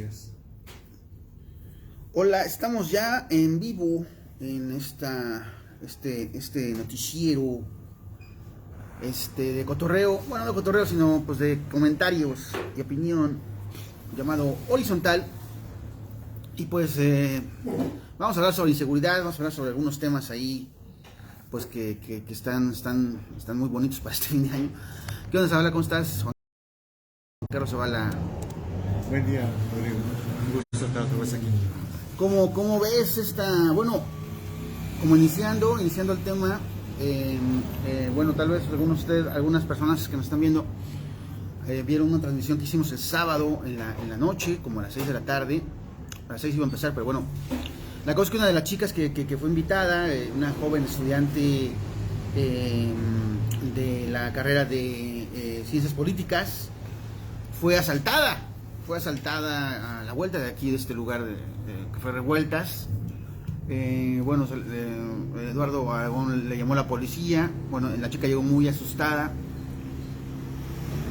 días. Hola, estamos ya en vivo en este noticiero de cotorreo, bueno, no cotorreo, sino pues de comentarios y opinión, llamado Horizontal. Y pues vamos a hablar sobre inseguridad, vamos a hablar sobre algunos temas ahí pues que están muy bonitos para este fin de año. ¿Qué onda, Zabala? ¿Cómo estás? Juan Carlos Zabala. Buen día, Rodrigo. Un gusto estar otra vez aquí. ¿Cómo ves bueno, como iniciando el tema, bueno, tal vez algunas personas que nos están viendo vieron una transmisión que hicimos el sábado en la noche, como a las 6 de la tarde. A las 6 iba a empezar, pero bueno, la cosa es que una de las chicas que fue invitada, una joven estudiante de la carrera de Ciencias Políticas, fue asaltada a la vuelta de aquí, de este lugar que fue Revueltas. Bueno, Eduardo Aragón le llamó a la policía. Bueno, la chica llegó muy asustada.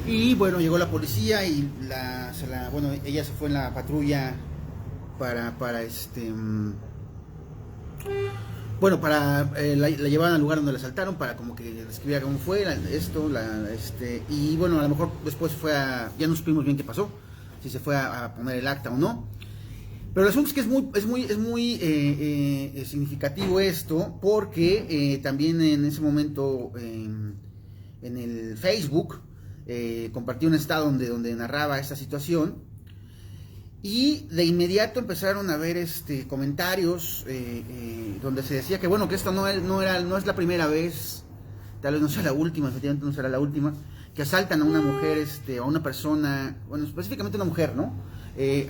Y bueno, llegó la policía y bueno, ella se fue en la patrulla para la llevaban al lugar donde la asaltaron, para como que describiera cómo fue y bueno, a lo mejor después ya no supimos bien qué pasó, si se fue a poner el acta o no. Pero el asunto es que es muy significativo esto, porque también en ese momento en el Facebook compartí un estado donde narraba esta situación. Y de inmediato empezaron a ver comentarios donde se decía que bueno, que esto no es la primera vez, tal vez no sea la última, efectivamente no será la última, que asaltan a una mujer, a una persona, bueno, específicamente una mujer, ¿no? En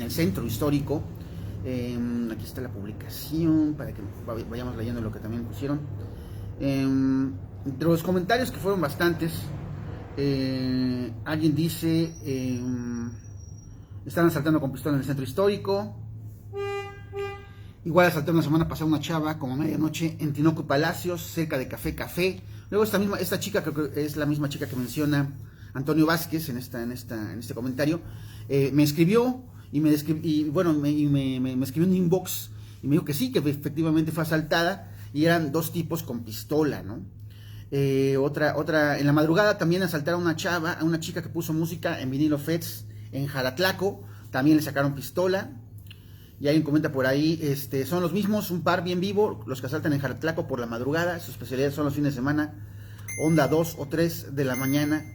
el centro histórico. Aquí está la publicación para que vayamos leyendo lo que también pusieron. Entre los comentarios, que fueron bastantes, alguien dice: están asaltando con pistola en el centro histórico. Igual asaltaron la semana pasada una chava como a medianoche en Tinoco Palacios, cerca de Café. Luego esta chica, creo que es la misma chica que menciona Antonio Vázquez en este comentario, me escribió y me escribió un inbox y me dijo que sí, que efectivamente fue asaltada y eran dos tipos con pistola, ¿no? En la madrugada también asaltaron a una chica que puso música en vinilo Feds en Jaratlaco, también le sacaron pistola. Y alguien comenta por ahí, son los mismos, un par bien vivo, los que asaltan en Jaratlaco por la madrugada. Su especialidad son los fines de semana, onda 2 o 3 de la mañana.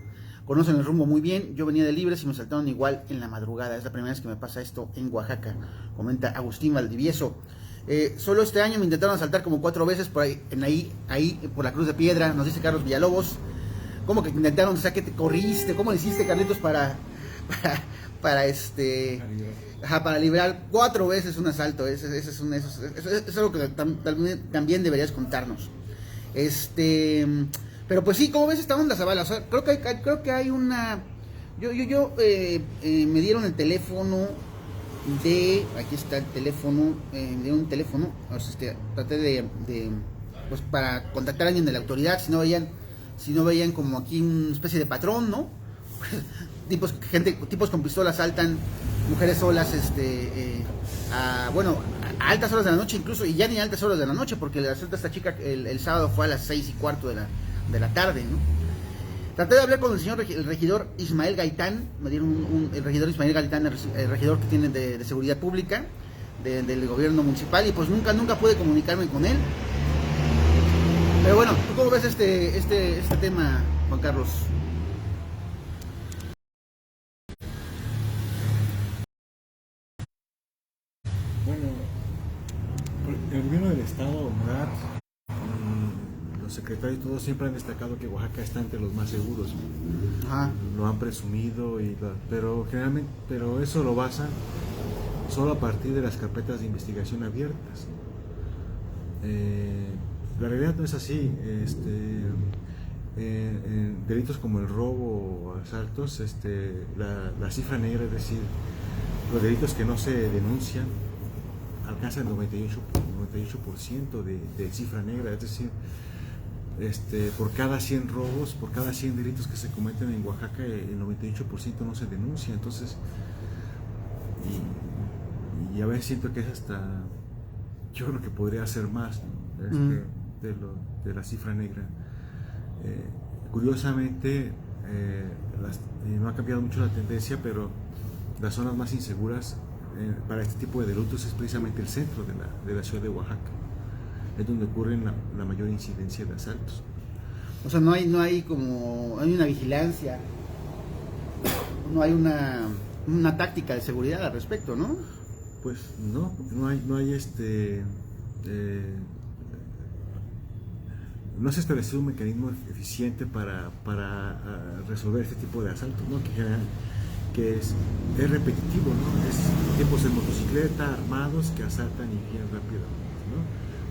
Conocen el rumbo muy bien. Yo venía de Libres y me asaltaron igual en la madrugada. Es la primera vez que me pasa esto en Oaxaca, comenta Agustín Valdivieso. Solo este año me intentaron asaltar como 4 veces por ahí por la Cruz de Piedra, nos dice Carlos Villalobos. ¿Cómo que intentaron? O sea, ¿qué te corriste? ¿Cómo le hiciste, Carlitos, para librar 4 veces un asalto? Eso es algo que también deberías contarnos. Pero pues sí, ¿cómo ves esta onda, Zabala? O sea, creo que hay una... me dieron el teléfono aquí está el teléfono, me dieron un teléfono, o sea, traté pues para contactar a alguien de la autoridad, si no veían como aquí una especie de patrón, ¿no? Tipos con pistolas asaltan mujeres solas, a altas horas de la noche incluso, y ya ni a altas horas de la noche, porque le asalta a esta chica el sábado fue a las 6:15 de la tarde, ¿no? Traté de hablar con el regidor Ismael Gaitán, el regidor Ismael Gaitán, el regidor que tiene de seguridad pública del gobierno municipal, y pues nunca pude comunicarme con él. Pero bueno, ¿tú cómo ves este tema, Juan Carlos? Bueno, el gobierno del estado, MURAT, los secretarios, todos siempre han destacado que Oaxaca está entre los más seguros. Ajá. Lo han presumido, pero eso lo basan solo a partir de las carpetas de investigación abiertas. La realidad no es así. Delitos como el robo o asaltos, la cifra negra, es decir, los delitos que no se denuncian, alcanza el 98% de cifra negra, es decir, por cada 100 robos, por cada 100 delitos que se cometen en Oaxaca, el 98% no se denuncia. Entonces, y a veces siento que es hasta, yo creo que podría ser más, ¿no? De la cifra negra. Curiosamente, no ha cambiado mucho la tendencia, pero las zonas más inseguras para este tipo de delitos es precisamente el centro de la ciudad de Oaxaca. Es donde ocurren la mayor incidencia de asaltos. O sea, no hay una vigilancia, no hay una táctica de seguridad al respecto, ¿no? Pues no hay no se ha establecido un mecanismo eficiente para resolver este tipo de asaltos, ¿no? Que es repetitivo, ¿no? Es tipos de motocicleta armados que asaltan y bien rápidamente, ¿no?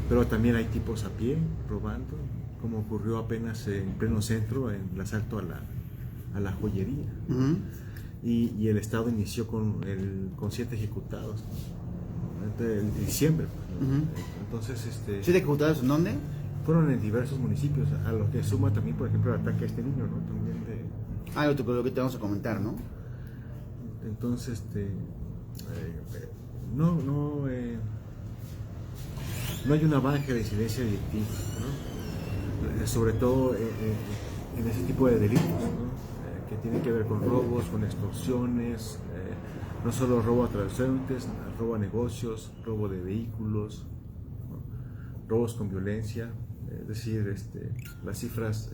Pero también hay tipos a pie robando, como ocurrió apenas en pleno centro en el asalto a la joyería. Uh-huh. Y el Estado inició con 7 ejecutados, ¿no? En diciembre. Uh-huh. Entonces, ¿7 ejecutados en dónde? Fueron en diversos municipios, a lo que suma también, por ejemplo, el ataque a este niño, ¿no? También Lo que te vamos a comentar, ¿no? Entonces, no hay una baja de incidencia delictiva, ¿no? Sobre todo en ese tipo de delitos, ¿no? Que tienen que ver con robos, con extorsiones, no solo robo a transeúntes, robo a negocios, robo de vehículos, ¿no? Robos con violencia, es decir, las cifras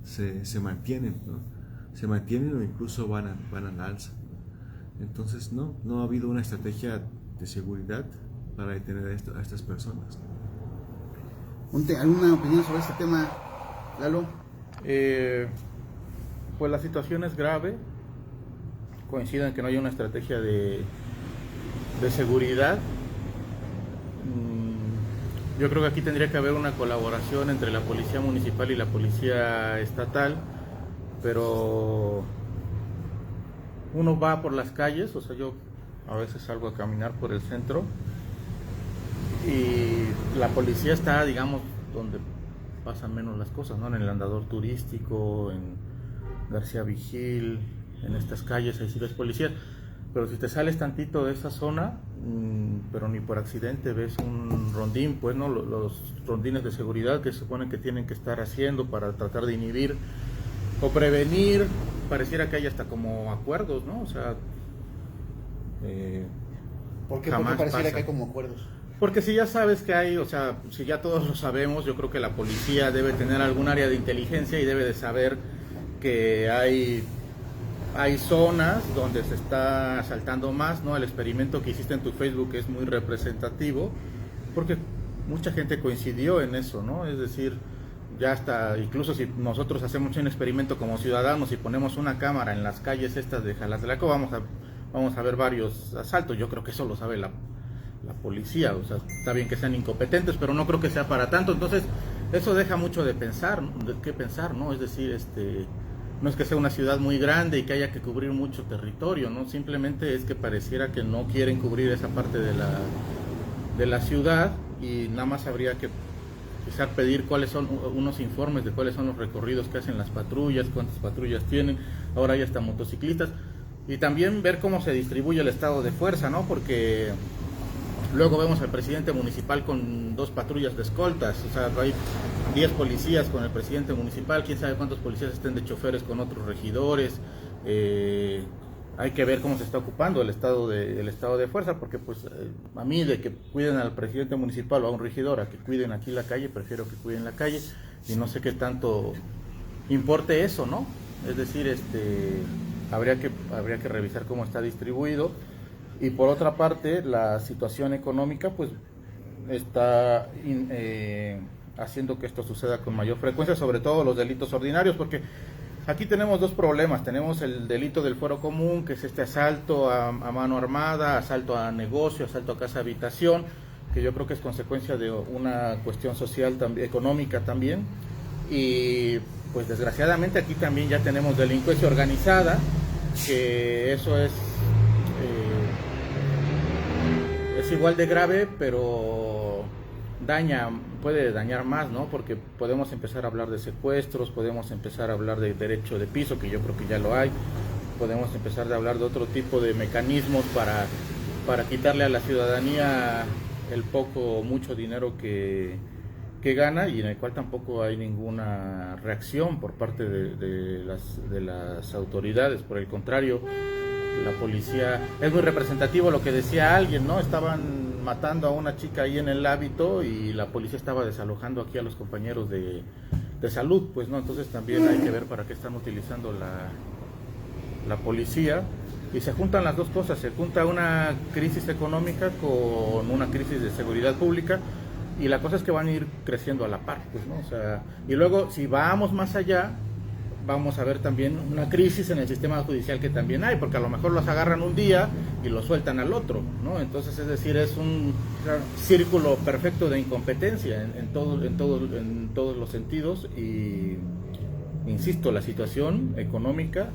se mantienen, ¿no? Se mantienen o incluso van al alza. Entonces no ha habido una estrategia de seguridad para detener a estas personas. ¿Alguna opinión sobre este tema, Lalo? Pues la situación es grave. Coincido en que no hay una estrategia de seguridad. Yo creo que aquí tendría que haber una colaboración entre la policía municipal y la policía estatal, pero uno va por las calles, o sea, yo a veces salgo a caminar por el centro y la policía está, digamos, donde pasan menos las cosas, ¿no? En el andador turístico, en García Vigil, en estas calles, ahí sí ves policías. Pero si te sales tantito de esa zona, pero ni por accidente ves un rondín, pues, ¿no? Los rondines de seguridad que se supone que tienen que estar haciendo para tratar de inhibir o prevenir, pareciera que hay hasta como acuerdos, ¿no? O sea, ¿Por qué jamás pareciera pasa. que hay como acuerdos? Porque si ya sabes que hay, o sea, si ya todos lo sabemos, yo creo que la policía debe tener algún área de inteligencia y debe de saber que hay zonas donde se está asaltando más, ¿no? El experimento que hiciste en tu Facebook es muy representativo, porque mucha gente coincidió en eso, ¿no? Es decir, ya hasta, incluso si nosotros hacemos un experimento como ciudadanos y ponemos una cámara en las calles estas de Jalazlaco, vamos a ver varios asaltos. Yo creo que eso lo sabe la policía, o sea, está bien que sean incompetentes, pero no creo que sea para tanto. Entonces, eso deja mucho de pensar, de qué pensar, ¿no? Es decir, no es que sea una ciudad muy grande y que haya que cubrir mucho territorio, ¿no? Simplemente es que pareciera que no quieren cubrir esa parte de la ciudad, y nada más habría que quizás pedir cuáles son unos informes de cuáles son los recorridos que hacen las patrullas, cuántas patrullas tienen, ahora hay hasta motociclistas, y también ver cómo se distribuye el estado de fuerza, ¿no? Porque luego vemos al presidente municipal con 2 patrullas de escoltas, o sea, hay 10 policías con el presidente municipal, quién sabe cuántos policías estén de choferes con otros regidores. Hay que ver cómo se está ocupando el estado de fuerza, porque pues a mí de que cuiden al presidente municipal o a un regidor a que cuiden aquí la calle, prefiero que cuiden la calle, y no sé qué tanto importe eso, ¿no? Es decir, habría que revisar cómo está distribuido. Y por otra parte, la situación económica pues está haciendo que esto suceda con mayor frecuencia, sobre todo los delitos ordinarios, porque aquí tenemos 2 problemas. Tenemos el delito del fuero común, que es este asalto a mano armada, asalto a negocio, asalto a casa habitación, que yo creo que es consecuencia de una cuestión social, económica también. Y pues desgraciadamente aquí también ya tenemos delincuencia organizada, que eso es igual de grave, pero puede dañar más, ¿no? Porque podemos empezar a hablar de secuestros, podemos empezar a hablar de derecho de piso, que yo creo que ya lo hay, podemos empezar a hablar de otro tipo de mecanismos para quitarle a la ciudadanía el poco o mucho dinero que gana, y en el cual tampoco hay ninguna reacción por parte de las autoridades. Por el contrario, la policía, es muy representativo lo que decía alguien, ¿no? Estaban matando a una chica ahí en el Hábito y la policía estaba desalojando aquí a los compañeros de salud, pues, ¿no? Entonces también hay que ver para qué están utilizando la policía, y se juntan las dos cosas, se junta una crisis económica con una crisis de seguridad pública, y la cosa es que van a ir creciendo a la par, pues, ¿no? O sea, y luego si vamos más allá, vamos a ver también una crisis en el sistema judicial que también hay, porque a lo mejor los agarran un día y los sueltan al otro, ¿no? Entonces, es decir, es un círculo perfecto de incompetencia en todos los sentidos, y insisto, la situación económica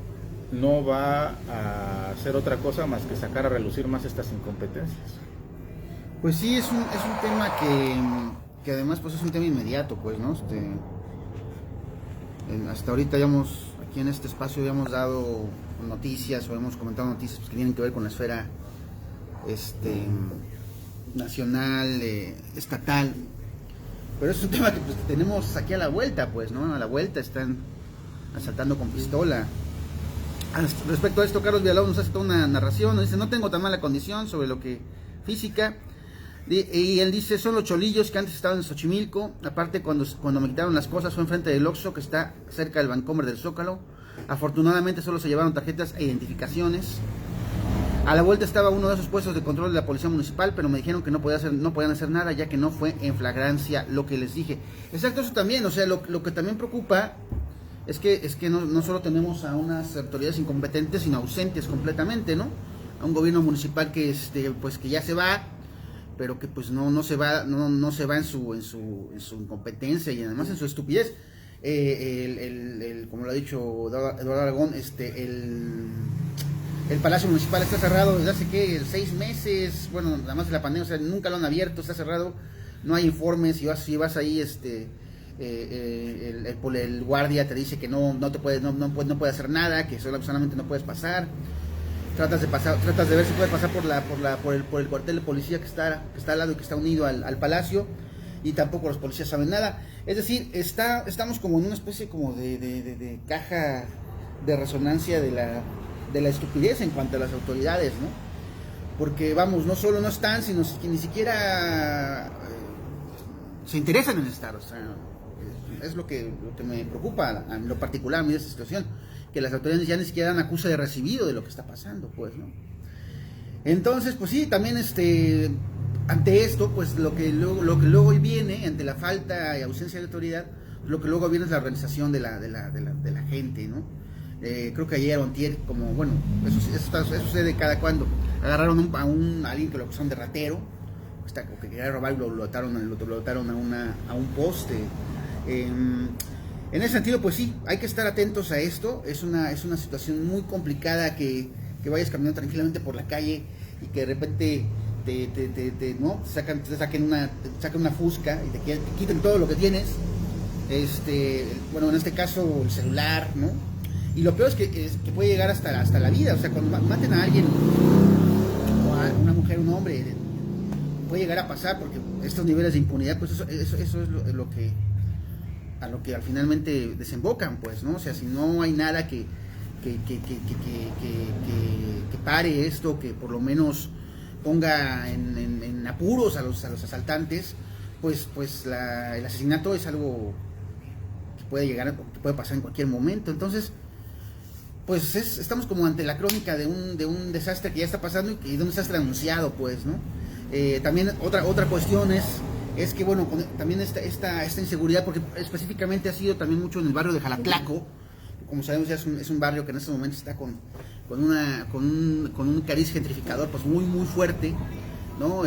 no va a hacer otra cosa más que sacar a relucir más estas incompetencias. Pues sí, es un tema que además pues es un tema inmediato, pues, ¿no? Hasta ahorita aquí en este espacio ya hemos dado noticias o hemos comentado noticias pues, que tienen que ver con la esfera nacional, estatal, pero es un tema que pues, tenemos aquí a la vuelta, pues, ¿no? A la vuelta están asaltando con pistola. Respecto a esto, Carlos Villalobos nos hace toda una narración, nos dice: no tengo tan mala condición sobre lo que física. Y él dice: son los cholillos que antes estaban en Xochimilco. Aparte, cuando me quitaron las cosas fue enfrente del Oxxo, que está cerca del Vancomer del Zócalo. Afortunadamente solo se llevaron tarjetas e identificaciones. A la vuelta estaba uno de esos puestos de control de la policía municipal, pero me dijeron que no podían hacer nada, ya que no fue en flagrancia lo que les dije. Exacto, eso también. O sea, lo que también preocupa es que no solo tenemos a unas autoridades incompetentes, sino ausentes completamente, ¿no? A un gobierno municipal que pues que ya se va, pero que pues no se va en su incompetencia y además en su estupidez. Como lo ha dicho Eduardo Aragón, el Palacio Municipal está cerrado desde hace 6 meses, bueno, nada más de la pandemia, o sea, nunca lo han abierto, está cerrado, no hay informes, si vas ahí, el guardia te dice que no puede hacer nada, que solamente no puedes pasar. Tratas de ver si puedes pasar por el cuartel de policía que está al lado y que está unido al palacio, y tampoco los policías saben nada. Es decir, estamos como en una especie como de caja de resonancia de la estupidez en cuanto a las autoridades, ¿no? Porque vamos, no solo no están, sino que ni siquiera se interesan en estar. O sea, es lo que me preocupa en lo particular a mí de esta situación, que las autoridades ya ni siquiera dan acuse de recibido de lo que está pasando, pues, ¿no? Entonces, pues sí, también ante esto, pues lo que luego hoy viene, ante la falta y ausencia de autoridad, lo que luego viene es la organización de la gente, ¿no? Creo que ayer o antier, como, bueno, eso sucede cada cuando, agarraron a alguien que lo acusaron de ratero, que quería robar y lo botaron a un poste. En ese sentido, pues sí, hay que estar atentos a esto. Es una situación muy complicada que vayas caminando tranquilamente por la calle y que de repente saquen una fusca y te quiten todo lo que tienes. Bueno, en este caso el celular, ¿no? Y lo peor es que puede llegar hasta la vida. O sea, cuando maten a alguien, o a una mujer, un hombre, puede llegar a pasar, porque estos niveles de impunidad, pues eso es a lo que finalmente desembocan, pues, ¿no? O sea, si no hay nada que pare esto, que por lo menos ponga en apuros a los asaltantes, pues el asesinato es algo que puede pasar en cualquier momento. Entonces, pues estamos como ante la crónica de un desastre que ya está pasando y de un desastre anunciado, pues, ¿no? También otra cuestión es que, bueno, también esta inseguridad, porque específicamente ha sido también mucho en el barrio de Jalatlaco. Como sabemos, ya es un barrio que en estos momentos está con un cariz gentrificador pues muy muy fuerte, ¿no?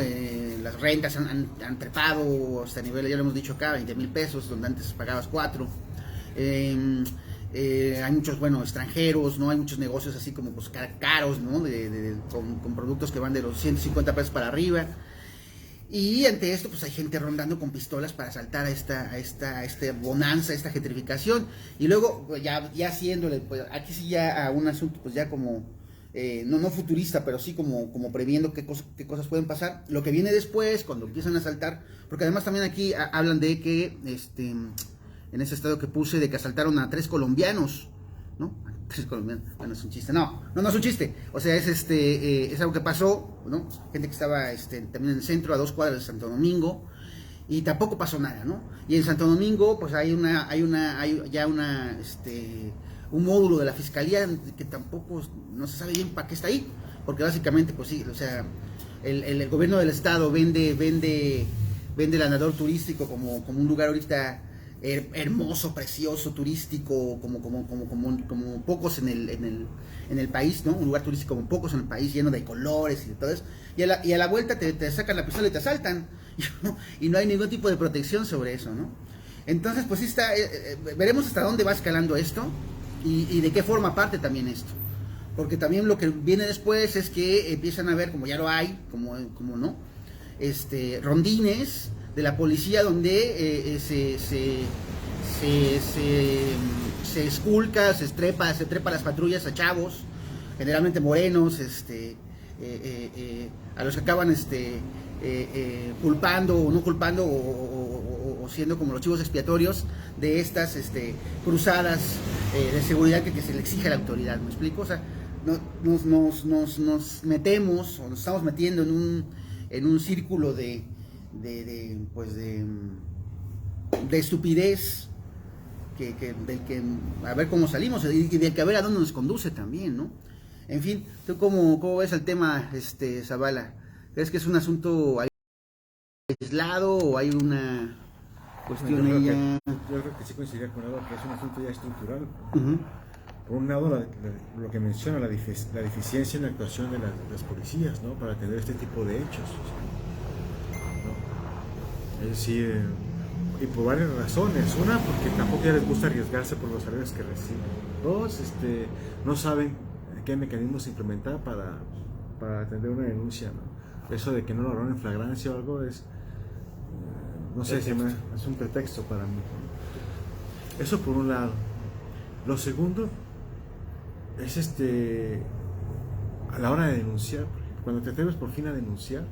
Las rentas han trepado hasta niveles, ya lo hemos dicho acá, 20,000 pesos, donde antes pagabas 4. Hay muchos, bueno, extranjeros, ¿no? Hay muchos negocios así como pues caros, ¿no? Con productos que van de los 150 pesos para arriba. Y ante esto, pues hay gente rondando con pistolas para asaltar a esta bonanza, a esta gentrificación. Y luego, pues, ya haciéndole, pues aquí sí ya a un asunto, pues ya como, no futurista, pero sí como previendo qué cosas pueden pasar. Lo que viene después, cuando empiezan a asaltar, porque además también aquí hablan de que, en ese estado que puse, de que asaltaron a 3 colombianos, ¿no? 3 colombianos, bueno, es un chiste, no es un chiste, o sea, es algo que pasó, ¿no? Gente que estaba también en el centro, a 2 cuadras de Santo Domingo, y tampoco pasó nada, ¿no? Y en Santo Domingo, pues hay ya un módulo de la fiscalía que tampoco no se sabe bien para qué está ahí, porque básicamente, pues sí, o sea, el gobierno del estado vende el andador turístico como un lugar ahorita hermoso, precioso, turístico, como pocos en el país, ¿no? Un lugar turístico como pocos en el país, lleno de colores y de todo eso. Y a la vuelta te sacan la pistola y te asaltan. Y no hay ningún tipo de protección sobre eso, ¿no? Entonces, pues sí está, veremos hasta dónde va escalando esto y de qué forma parte también esto. Porque también lo que viene después es que empiezan a ver, como ya lo hay, como no, rondines de la policía donde se esculca, se trepa a las patrullas a chavos, generalmente morenos, a los que acaban culpando o no culpando o siendo como los chivos expiatorios de estas cruzadas de seguridad que se le exige a la autoridad, ¿me explico? O sea, nos metemos o nos estamos metiendo en un círculo de estupidez del que a ver cómo salimos y de que a ver a dónde nos conduce también, ¿no? En fin, ¿tú cómo ves el tema, Zavala? ¿Crees que es un asunto aislado o hay una cuestión yo ahí yo creo que sí coincidiría con algo que es un asunto ya estructural. Uh-huh. Por un lado, lo que menciona, la deficiencia en la actuación de las policías, ¿no? Para atender este tipo de hechos, ¿no? Es decir, y por varias razones. Una, porque tampoco ya les gusta arriesgarse por los salarios que reciben. Dos, no saben qué mecanismos implementar para atender una denuncia, ¿no? Eso de que no lo agarraron en flagrancia o algo es, no sé, es un pretexto para mí. Eso por un lado. Lo segundo es a la hora de denunciar, cuando te atreves por fin a denunciar,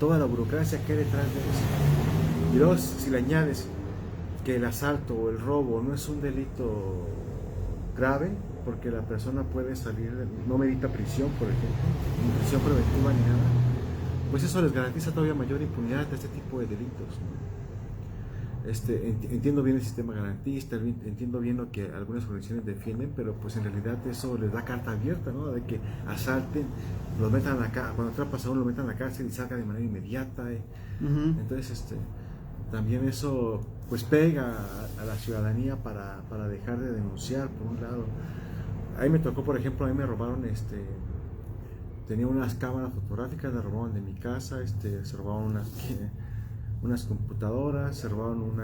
toda la burocracia que hay detrás de eso. Y luego, si le añades que el asalto o el robo no es un delito grave, porque la persona puede salir, no medita prisión, por ejemplo, ni prisión preventiva ni nada, pues eso les garantiza todavía mayor impunidad a este tipo de delitos, ¿no? Entiendo bien el sistema garantista, entiendo bien lo que algunas organizaciones defienden, pero pues en realidad eso les da carta abierta, ¿no? De que asalten, los metan a la cárcel, cuando atrapas a uno lo metan a la cárcel y salgan de manera inmediata. Uh-huh. Entonces, también eso pues pega a la ciudadanía para dejar de denunciar, por un lado. Ahí me tocó, por ejemplo, a mí me robaron, tenía unas cámaras fotográficas, las robaron de mi casa, se robaron unas computadoras, se robaron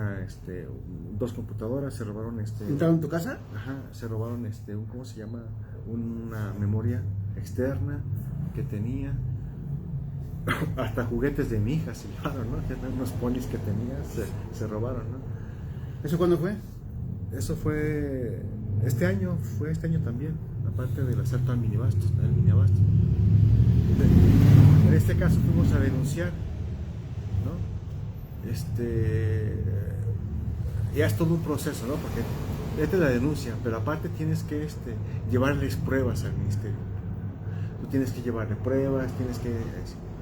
2 computadoras, se robaron ¿Entraron en tu casa? Ajá, se robaron ¿cómo se llama? Una memoria externa que tenía. Hasta juguetes de mi hija se llevaron, ¿no? Unos ponis que tenía, se robaron, ¿no? ¿Eso cuándo fue? Eso fue este año también, aparte del asalto al miniabasto. En este caso fuimos a denunciar, ¿no? Ya es todo un proceso, ¿no? Porque esta es la denuncia, pero aparte tienes que llevarles pruebas al ministerio. Tú tienes que llevarle pruebas,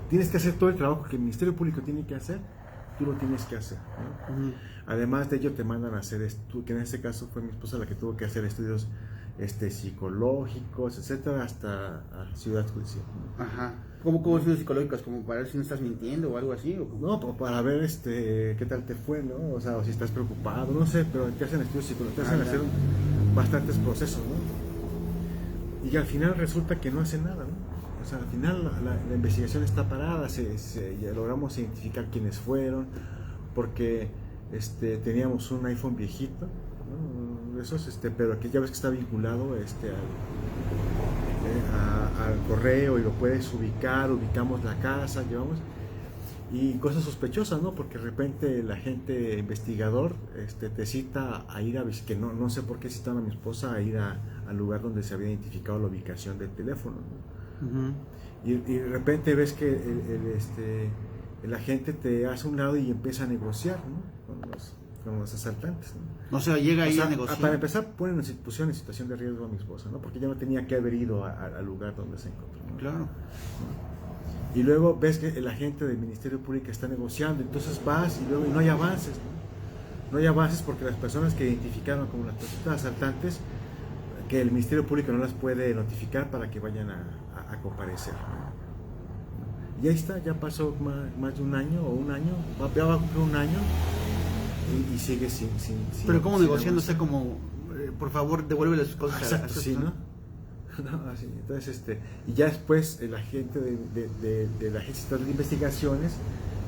tienes que hacer todo el trabajo que el Ministerio Público tiene que hacer, tú lo tienes que hacer, ¿no? Uh-huh. Además de ello te mandan a hacer, que en este caso fue mi esposa la que tuvo que hacer estudios psicológicos, etcétera, hasta a Ciudad Judicial, ¿no? Ajá. ¿Cómo estudios psicológicos? ¿Como para ver si no estás mintiendo o algo así? ¿O no, para ver qué tal te fue, ¿no? O sea, o si estás preocupado, no sé, pero te hacen estudios psicológicos, te hacen hacer bastantes procesos, ¿no? Y al final resulta que no hacen nada, ¿no? O sea, al final la investigación está parada, ya logramos identificar quiénes fueron, porque teníamos un iPhone viejito, ¿no? Esos, pero que ya ves que está vinculado al correo y lo puedes ubicar, ubicamos la casa, llevamos, Y cosas sospechosas, ¿no? Porque de repente el agente investigador te cita a ir a que no sé por qué citaron a mi esposa a ir al lugar donde se había identificado la ubicación del teléfono, ¿no? Ujú. Y de repente ves que el agente te hace a un lado y empieza a negociar, ¿no? Con los asaltantes, ¿no? O sea, llega ahí O sea, a negociar. para empezar, pusieron en situación de riesgo a mi esposa, ¿no? Porque ella no tenía que haber ido al lugar donde se encontró, ¿no? Claro. Y luego ves que el agente del Ministerio Público está negociando, entonces vas y luego no hay avances, ¿no? No hay avances porque las personas que identificaron como las presuntas asaltantes, que el Ministerio Público no las puede notificar para que vayan a comparecer, ¿no? Y ahí está, ya pasó más de un año o un año, ya va a cumplir un año y sigue sin Pero ¿cómo sin negociando? O avanzar. sea, como, por favor, devuélvele sus cosas a Exacto, esa sí, persona. ¿no? No, así, entonces, y ya después el agente de la Agencia Estatal de Investigaciones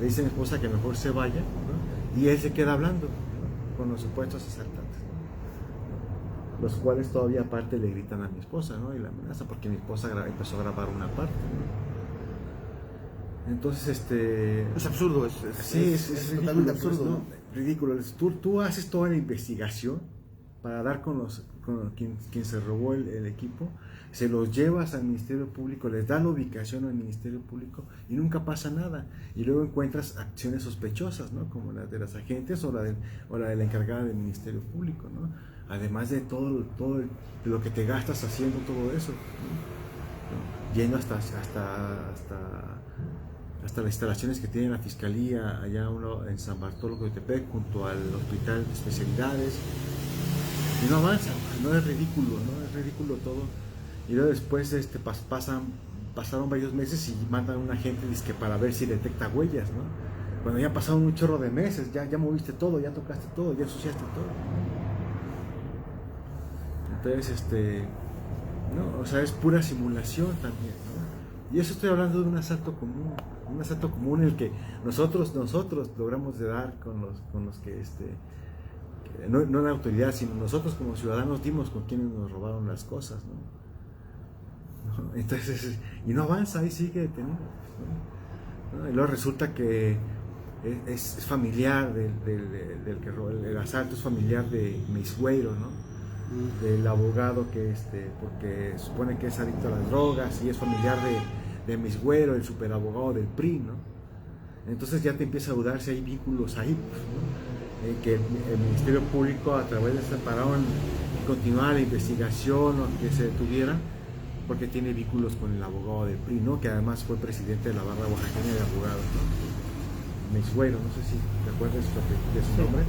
le dice a mi esposa que mejor se vaya, ¿no? Y él se queda hablando, ¿no? Con los supuestos asaltantes, ¿no? Los cuales todavía aparte le gritan a mi esposa, ¿no? Y la amenaza porque mi esposa empezó a grabar una parte, ¿no? Entonces, Es absurdo, sí, es ridículo, totalmente pues, absurdo, ¿no? ¿no? Ridículo. Tú haces toda la investigación para dar con quien se robó el equipo, se los llevas al Ministerio Público, les da la ubicación al Ministerio Público y nunca pasa nada. Y luego encuentras acciones sospechosas, ¿no? Como la de las agentes o la de la encargada del Ministerio Público, ¿no? Además de todo lo que te gastas haciendo todo eso, ¿no? Yendo hasta las instalaciones que tiene la Fiscalía allá en San Bartolo de Tepec, junto al Hospital de Especialidades, y no avanza, no es ridículo, ¿no? Es ridículo todo. Y luego después pasaron varios meses y mandan a un agente dizque para ver si detecta huellas, ¿no? Cuando ya pasaron un chorro de meses, ya moviste todo, ya tocaste todo, ya ensuciaste todo. Entonces, no, o sea, es pura simulación también, ¿no? Y eso estoy hablando de un asalto común en el que nosotros logramos de dar con los que no la autoridad, sino nosotros como ciudadanos dimos con quienes nos robaron las cosas, ¿no? Entonces, y no avanza, ahí sigue detenido, ¿no? Y luego resulta que es familiar del que robó el asalto, es familiar de Misgueiro, ¿no? Del abogado que porque supone que es adicto a las drogas y es familiar de Misgueiro, el superabogado del PRI, ¿no? Entonces ya te empieza a dudar si hay vínculos ahí, pues, ¿no? Que el Ministerio Público a través de esta pararon continuara la investigación o que se detuviera porque tiene vínculos con el abogado del PRI, ¿no? Que además fue presidente de la barra oaxaqueña de abogados, ¿no? Misgueiro, no sé si te acuerdas de su nombre.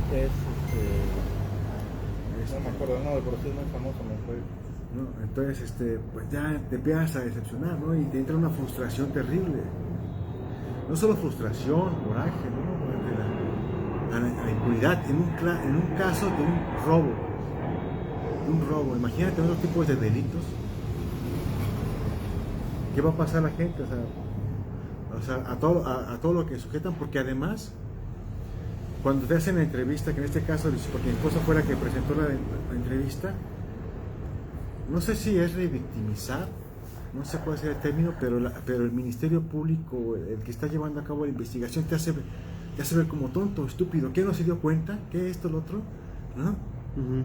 No me acuerdo, no, pero sí es muy famoso, me fue. ¿No? Entonces, pues ya te empiezas a decepcionar, ¿no? Y te entra una frustración terrible. No solo frustración, coraje, ¿no? A la impunidad, en un caso de un robo. Imagínate otros tipos de delitos. ¿Qué va a pasar a la gente? O sea, a todo lo que sujetan, porque además, cuando te hacen la entrevista, que en este caso, porque mi esposa fue la que presentó la entrevista, no sé si es revictimizar, no sé cuál sea el término, pero el Ministerio Público, el que está llevando a cabo la investigación, te hace ver como tonto, estúpido. ¿Qué no se dio cuenta? ¿Qué esto, lo otro? ¿No? Uh-huh.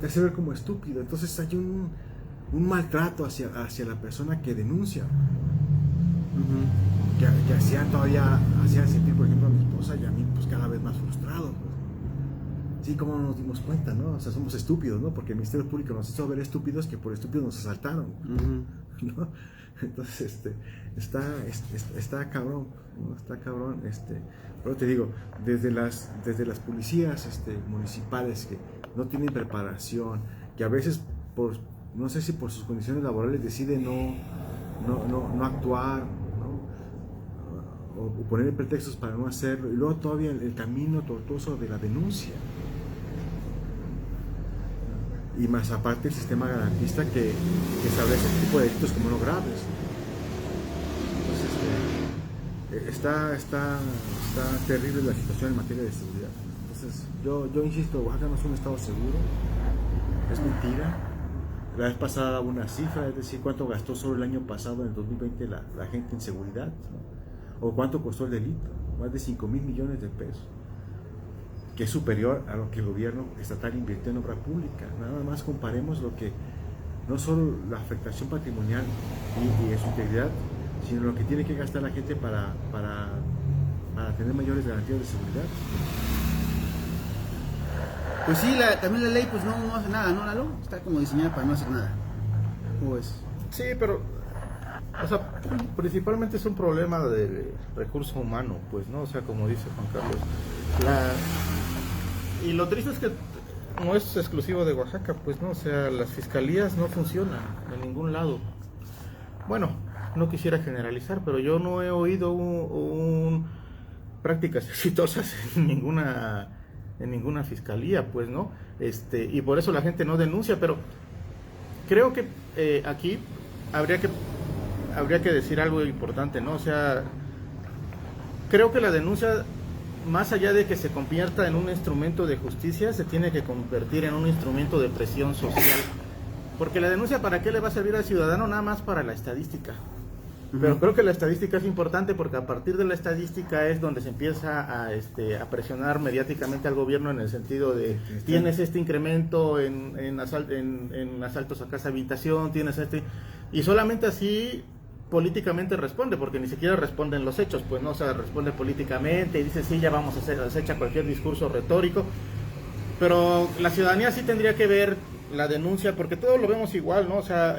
Te hace ver como estúpido. Entonces hay un maltrato hacia la persona que denuncia. Uh-huh. Que hacía sentir, por ejemplo, a mi esposa y a mí, pues cada vez más frustrados. Pues. Sí, como nos dimos cuenta, ¿no? O sea, somos estúpidos, ¿no? Porque el Ministerio Público nos hizo ver estúpidos que por estúpidos nos asaltaron, ¿no? Entonces, está cabrón, ¿no? Está cabrón, pero te digo, desde las policías municipales que no tienen preparación, que a veces no sé si por sus condiciones laborales deciden no actuar, ¿no? O poner pretextos para no hacerlo, y luego todavía el camino tortuoso de la denuncia. Y más aparte el sistema garantista que establece este tipo de delitos como no graves. Entonces, está terrible la situación en materia de seguridad. Entonces, yo insisto, Oaxaca no es un estado seguro, es mentira. La vez pasada daba una cifra, es decir, cuánto gastó solo el año pasado, en el 2020, la gente en seguridad, ¿no? O cuánto costó el delito. más de 5,000 millones de pesos, que es superior a lo que el gobierno estatal invirtió en obra pública. Nada más comparemos lo que, no solo la afectación patrimonial y de su integridad, sino lo que tiene que gastar la gente para tener mayores garantías de seguridad. Pues sí, también la ley pues no hace nada, ¿no, Lalo? Está como diseñada para no hacer nada. Pues Sí, pero, o sea, principalmente es un problema de recurso humano, pues, ¿no? O sea, como dice Juan Carlos. Y lo triste es que no es exclusivo de Oaxaca, pues, ¿no? O sea, las fiscalías no funcionan en ningún lado. Bueno, no quisiera generalizar, pero yo no he oído prácticas exitosas en ninguna fiscalía, pues, ¿no? Y por eso la gente no denuncia, pero creo que aquí habría que decir algo importante, ¿no? O sea, creo que la denuncia, más allá de que se convierta en un instrumento de justicia, se tiene que convertir en un instrumento de presión social. Porque la denuncia, ¿para qué le va a servir al ciudadano? Nada más para la estadística. Pero creo que la estadística es importante porque a partir de la estadística es donde se empieza a presionar mediáticamente al gobierno en el sentido de tienes este incremento en asaltos a casa habitación, tienes y solamente así políticamente responde, porque ni siquiera responden los hechos, pues no, o sea, responde políticamente y dice sí, ya vamos a hacer, se echa cualquier discurso retórico, pero la ciudadanía sí tendría que ver la denuncia, porque todos lo vemos igual, ¿no? O sea,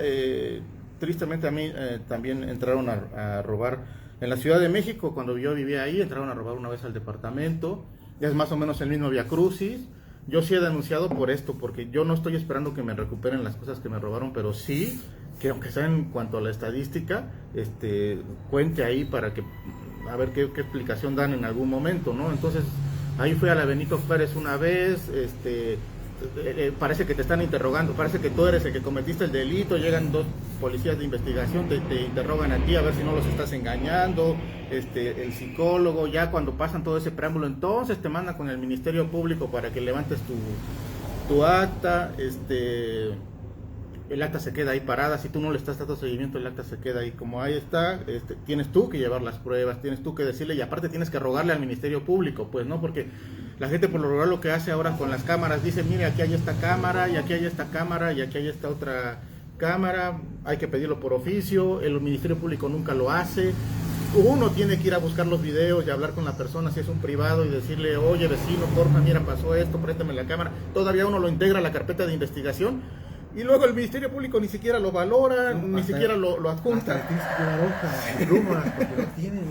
tristemente a mí también entraron a robar en la Ciudad de México. Cuando yo vivía ahí, entraron a robar una vez al departamento. Es más o menos el mismo viacrucis. Yo sí he denunciado por esto, porque yo no estoy esperando que me recuperen las cosas que me robaron, pero sí que aunque sea en cuanto a la estadística, cuente ahí para que a ver qué explicación dan en algún momento, ¿no? Entonces ahí fui a la Benito Juárez una vez, parece que te están interrogando, parece que tú eres el que cometiste el delito, llegan 2 policías de investigación, te interrogan a ti a ver si no los estás engañando, el psicólogo, ya cuando pasan todo ese preámbulo, entonces te mandan con el Ministerio Público para que levantes tu acta, el acta se queda ahí parada, si tú no le estás dando seguimiento, el acta se queda ahí como ahí está, tienes tú que llevar las pruebas, tienes tú que decirle, y aparte tienes que rogarle al Ministerio Público, pues, ¿no? Porque la gente por lo regular lo que hace ahora con las cámaras, dice, mire, aquí hay esta cámara, y aquí hay esta cámara, y aquí hay esta otra cámara, hay que pedirlo por oficio, el Ministerio Público nunca lo hace, uno tiene que ir a buscar los videos y hablar con la persona si es un privado y decirle, oye vecino, porfa, mira, pasó esto, préstame la cámara, todavía uno lo integra a la carpeta de investigación, y luego el Ministerio Público ni siquiera lo valora, ni siquiera lo adjunta. Tienes que llevar hojas, plumas, porque no tienen,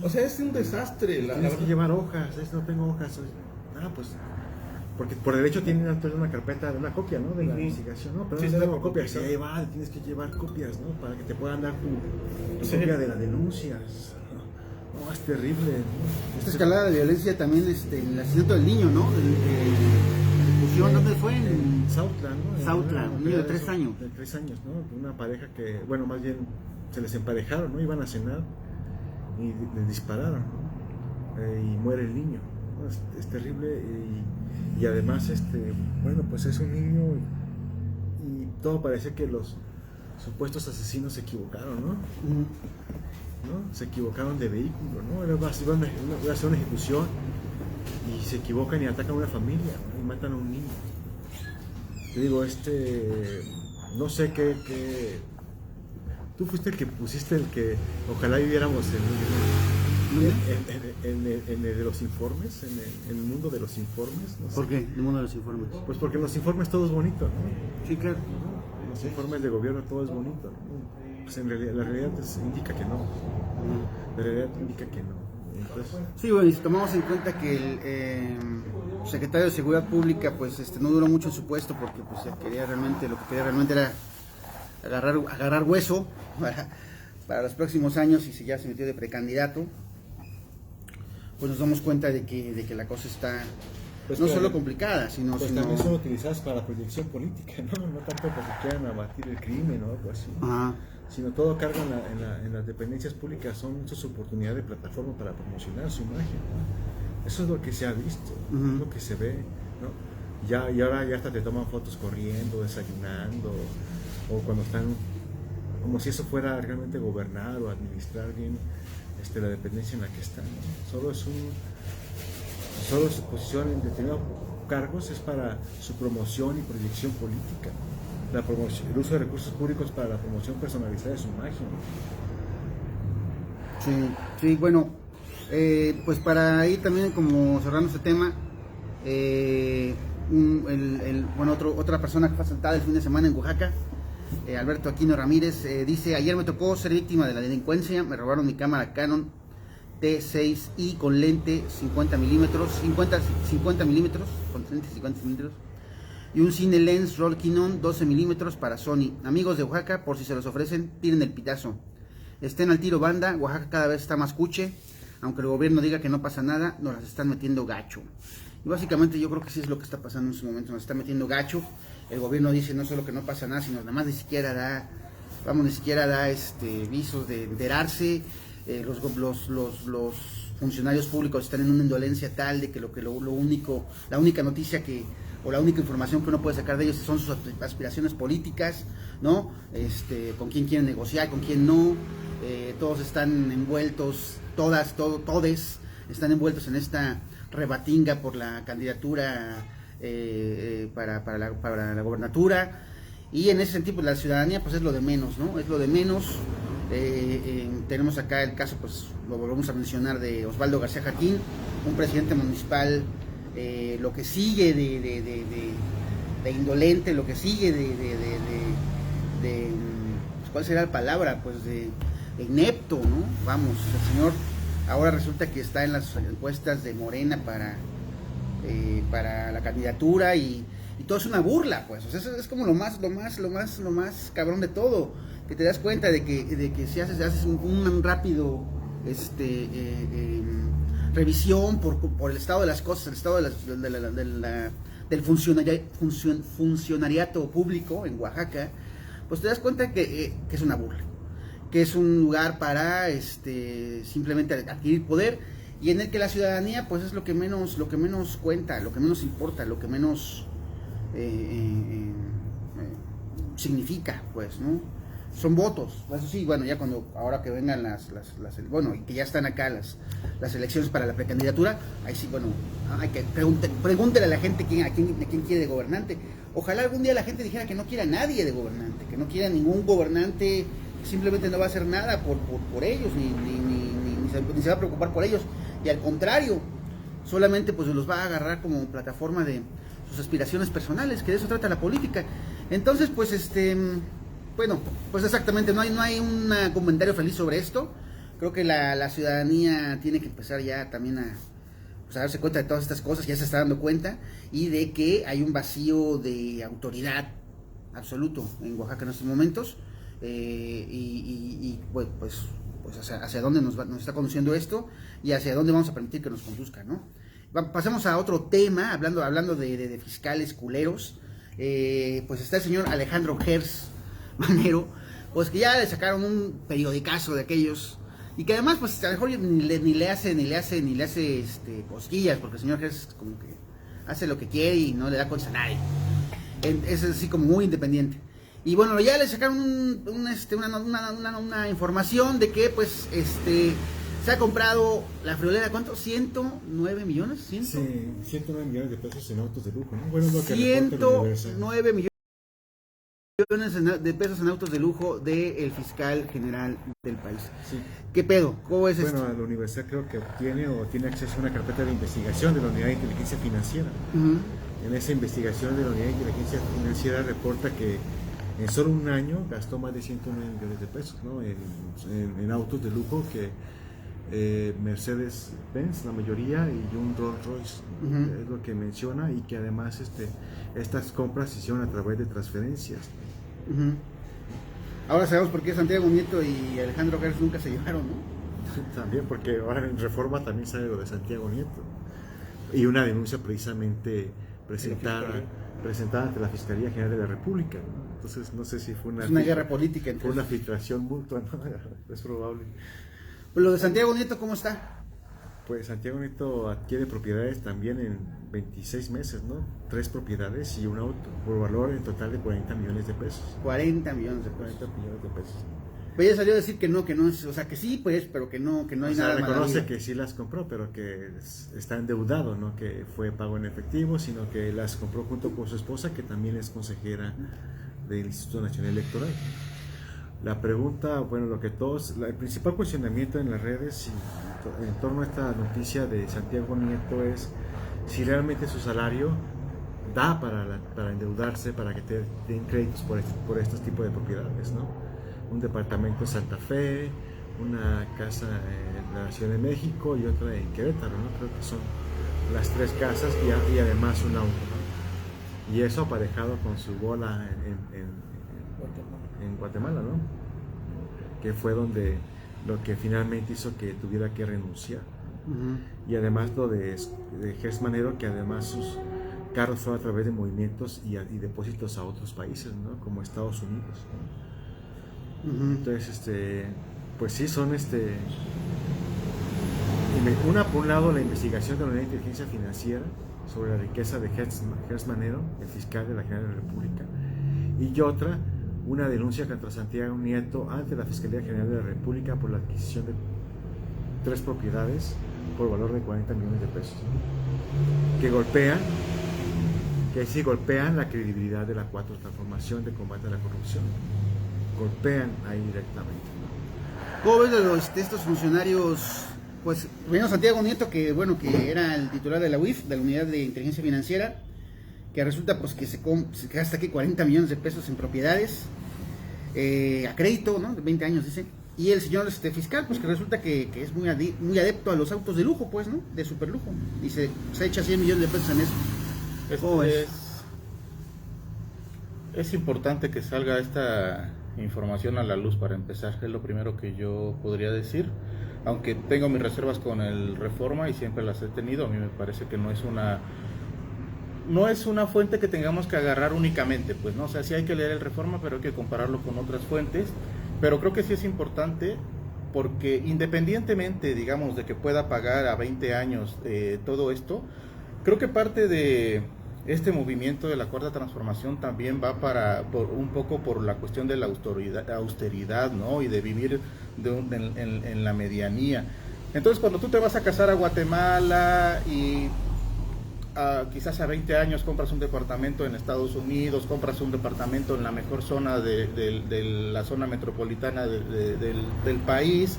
O sea, es un desastre. Tienes que llevar hojas, no tengo hojas. Pues, porque por derecho tienen una carpeta, una copia, ¿no? De la investigación, ¿no? Pero sí, no tengo copias. copias, ahí va, tienes que llevar copias, ¿no? Para que te puedan dar tu copia de las denuncias. No, es terrible. esta escalada de violencia también, el asesinato del niño, ¿no? ¿Dónde fue? En Sautla, ¿no? Sautla, un niño de 3 años. De 3 años, ¿no? Una pareja que, bueno, más bien se les emparejaron, ¿no? Iban a cenar y les dispararon, ¿no? Y muere el niño, ¿no? Es terrible y además, bueno, pues es un niño y todo parece que los supuestos asesinos se equivocaron, ¿no? ¿No? Se equivocaron de vehículo, ¿no? Iba a hacer una ejecución y se equivocan y atacan a una familia, ¿no? Y matan a un niño. Te digo, no sé qué. Tú fuiste el que pusiste el que ojalá viviéramos en el de los informes, en el mundo de los informes. No sé. ¿Por qué? El mundo de los informes. Pues porque en los informes todo es bonito, ¿no? Sí, claro. En los informes de gobierno todo es bonito, ¿no? Pues en realidad, la realidad indica que no. La realidad indica que no. Entonces, sí, bueno, y si tomamos en cuenta que el secretario de Seguridad Pública pues no duró mucho en su puesto porque pues lo que quería realmente era agarrar hueso para los próximos años y ya se metió de precandidato, pues nos damos cuenta de que la cosa está pues no claro, solo complicada, sino también son utilizadas para la proyección política, no tanto porque quieran abatir el crimen o algo así. Ajá. Sino todo carga en las dependencias públicas son sus oportunidades de plataforma para promocionar su imagen, ¿no? Eso es lo que se ha visto, es lo que se ve, ¿no? Y ahora ya hasta te toman fotos corriendo, desayunando, o cuando están como si eso fuera realmente gobernar o administrar bien la dependencia en la que está, ¿no? Solo su posición en determinados cargos es para su promoción y proyección política. El uso de recursos públicos para la promoción personalizada de su imagen. Sí, bueno, pues para ir también como cerrando este tema, otra persona que fue asaltada el fin de semana en Oaxaca, Alberto Aquino Ramírez, dice: ayer me tocó ser víctima de la delincuencia, me robaron mi cámara Canon T6i con lente 50 milímetros, con lente 50 milímetros, y un Cine Lens Roll Canon 12 milímetros para Sony. Amigos de Oaxaca, por si se los ofrecen, tiren el pitazo. Estén al tiro, banda. Oaxaca cada vez está más cuche. Aunque el gobierno diga que no pasa nada, nos las están metiendo gacho. Y básicamente yo creo que sí es lo que está pasando en este momento. Nos está metiendo gacho. El gobierno dice no solo que no pasa nada, sino nada más ni siquiera da visos de enterarse. Los funcionarios públicos están en una indolencia tal de que la única noticia o la única información que uno puede sacar de ellos son sus aspiraciones políticas, ¿no? Con quién quieren negociar, con quién no. Todos están envueltos, todes están envueltos en esta rebatinga por la candidatura para la gobernatura. Y en ese sentido, pues, la ciudadanía pues es lo de menos, ¿no? Es lo de menos. Tenemos acá el caso, pues lo volvemos a mencionar, de Osvaldo García Jaquín, un presidente municipal, lo que sigue de indolente, lo que sigue pues, ¿cuál será la palabra? Pues de inepto, ¿no? Vamos, el señor ahora resulta que está en las encuestas de Morena para la candidatura y todo es una burla, pues. O sea, es como lo más cabrón de todo, que te das cuenta de que si haces un rápido revisión por el estado de las cosas, el estado del funcionariato público en Oaxaca, pues te das cuenta que es una burla, que es un lugar para simplemente adquirir poder, y en el que la ciudadanía pues es lo que menos cuenta, lo que menos importa, lo que menos significa, pues, ¿no? Son votos. Eso sí, bueno, ya ahora que vengan bueno, y que ya están acá las elecciones para la precandidatura, ahí sí, bueno, hay que pregúntele a la gente a quién quiere de gobernante. Ojalá algún día la gente dijera que no quiera a nadie de gobernante, que no quiera ningún gobernante, que simplemente no va a hacer nada por ellos, ni se va a preocupar por ellos, y al contrario, solamente pues los va a agarrar como plataforma de sus aspiraciones personales, que de eso trata la política. Entonces, pues bueno, pues exactamente, no hay un comentario feliz sobre esto. Creo que la ciudadanía tiene que empezar ya también a darse cuenta de todas estas cosas, ya se está dando cuenta, y de que hay un vacío de autoridad absoluto en Oaxaca en estos momentos, pues hacia dónde nos está conduciendo esto, y hacia dónde vamos a permitir que nos conduzca, ¿no? Pasemos a otro tema, hablando de fiscales culeros. Pues está el señor Alejandro Gers Manero, pues que ya le sacaron un periodicazo de aquellos, y que además pues a lo mejor ni le hace cosquillas, porque el señor Gers como que hace lo que quiere y no le da cuenta a nadie, es así como muy independiente. Y bueno, ya le sacaron una información de que pues se ha comprado la friolera, ¿cuánto? ¿109 millones? Sí, 109 millones de pesos en autos de lujo, ¿no? Bueno, es lo que 109 millones de pesos en autos de lujo del fiscal general del país. Sí. ¿Qué pedo? ¿Cómo es esto? Bueno, la universidad creo que tiene acceso a una carpeta de investigación de la Unidad de Inteligencia Financiera. En esa investigación de la Unidad de Inteligencia Financiera reporta que en solo un año gastó más de 109 millones de pesos, ¿no? en autos de lujo, que Mercedes-Benz, la mayoría, y un Rolls-Royce, es lo que menciona, y que además estas compras se hicieron a través de transferencias. Ahora sabemos por qué Santiago Nieto y Alejandro Gers nunca se llevaron, ¿no? También porque ahora en Reforma también sale lo de Santiago Nieto, y una denuncia precisamente presentada ante la Fiscalía General de la República, ¿no? Entonces no sé si fue una guerra política, fue una filtración mutua, ¿no? Es probable. Pues lo de Santiago Nieto, ¿cómo está? Pues Santiago Nieto adquiere propiedades también en 26 meses, ¿no? 3 propiedades y un auto, por valor en total de 40 millones de pesos. 40 millones de pesos. 40 millones de pesos. Pero ella salió a decir que no es, o sea, que sí, pues, pero que no hay O sea, nada reconoce maravilla. que sí las compró, pero que está endeudado, no que fue pago en efectivo, sino que las compró junto con su esposa, que también es consejera del Instituto Nacional Electoral. La pregunta, bueno, el principal cuestionamiento en las redes en torno a esta noticia de Santiago Nieto es si realmente su salario da para endeudarse, para que te den créditos por estos tipos de propiedades, ¿no? Un departamento en Santa Fe, una casa en la Ciudad de México y otra en Querétaro, ¿no? Creo que son las 3 casas y además un auto, ¿no? Y eso aparejado con su bola en Guatemala, ¿no? Que fue lo que finalmente hizo que tuviera que renunciar. Y además lo de Gers Manero, que además sus carros fueron a través de movimientos y depósitos a otros países, ¿no? Como Estados Unidos, ¿no? Entonces, pues sí, son por un lado la investigación de la Unidad de Inteligencia Financiera sobre la riqueza de Gers Manero, el fiscal de la General de la República, y otra, una denuncia contra Santiago Nieto ante la Fiscalía General de la República por la adquisición de 3 propiedades por valor de 40 millones de pesos, que sí golpean la credibilidad de la 4 Transformación de combate a la corrupción, golpean ahí directamente, ¿no? ¿Cómo ves de estos funcionarios? Pues primero Santiago Nieto, que bueno, que era el titular de la UIF, de la Unidad de Inteligencia Financiera, que resulta pues que se gasta aquí 40 millones de pesos en propiedades a crédito, ¿no? De 20 años, dice. Y el señor fiscal, pues que resulta que es muy adepto a los autos de lujo, pues, ¿no? De superlujo. Y se echa 100 millones de pesos en eso. ¿Cómo ves? Es importante que salga esta información a la luz para empezar, es lo primero que yo podría decir. Aunque tengo mis reservas con el Reforma y siempre las he tenido, a mí me parece que no es una fuente que tengamos que agarrar únicamente, pues, ¿no? O sea, sí hay que leer el Reforma, pero hay que compararlo con otras fuentes. Pero creo que sí es importante porque independientemente, digamos, de que pueda pagar a 20 años todo esto, creo que parte de este movimiento de la Cuarta Transformación también va un poco por la cuestión de la austeridad, ¿no? Y de vivir en la medianía. Entonces, cuando tú te vas a casar a Guatemala y quizás a 20 años compras un departamento en Estados Unidos, compras un departamento en la mejor zona de la zona metropolitana del país,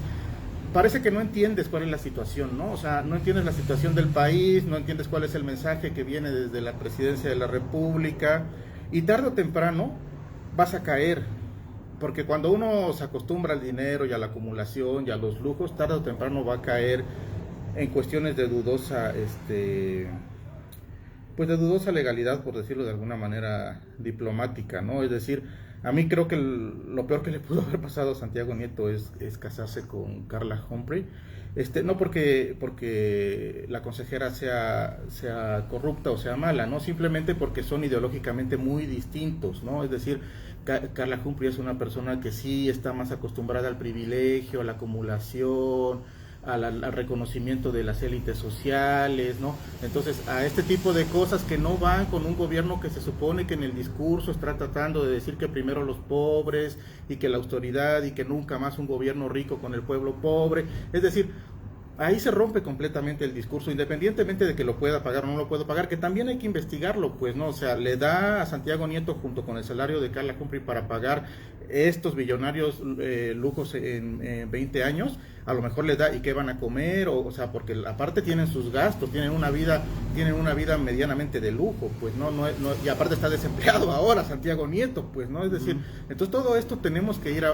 parece que no entiendes cuál es la situación, ¿no? O sea, no entiendes la situación del país, no entiendes cuál es el mensaje que viene desde la Presidencia de la República, y tarde o temprano vas a caer, porque cuando uno se acostumbra al dinero y a la acumulación y a los lujos, tarde o temprano va a caer en cuestiones de dudosa pues de dudosa legalidad, por decirlo de alguna manera diplomática, ¿no? Es decir, a mí creo que lo peor que le pudo haber pasado a Santiago Nieto es casarse con Carla Humphrey, no porque la consejera sea corrupta o sea mala, ¿no? Simplemente porque son ideológicamente muy distintos, ¿no? Es decir, Carla Humphrey es una persona que sí está más acostumbrada al privilegio, a la acumulación, al reconocimiento de las élites sociales, ¿no? Entonces, a este tipo de cosas que no van con un gobierno que se supone que en el discurso está tratando de decir que primero los pobres y que la austeridad y que nunca más un gobierno rico con el pueblo pobre. Es decir, ahí se rompe completamente el discurso, independientemente de que lo pueda pagar o no lo pueda pagar, que también hay que investigarlo, pues, ¿no? O sea, le da a Santiago Nieto junto con el salario de Carla Humphrey para pagar estos billonarios lujos en 20 años, a lo mejor les da, ¿y qué van a comer? O sea, porque aparte tienen sus gastos, tienen una vida medianamente de lujo, pues, no, y aparte está desempleado ahora Santiago Nieto, pues, ¿no? Es decir, entonces todo esto tenemos que ir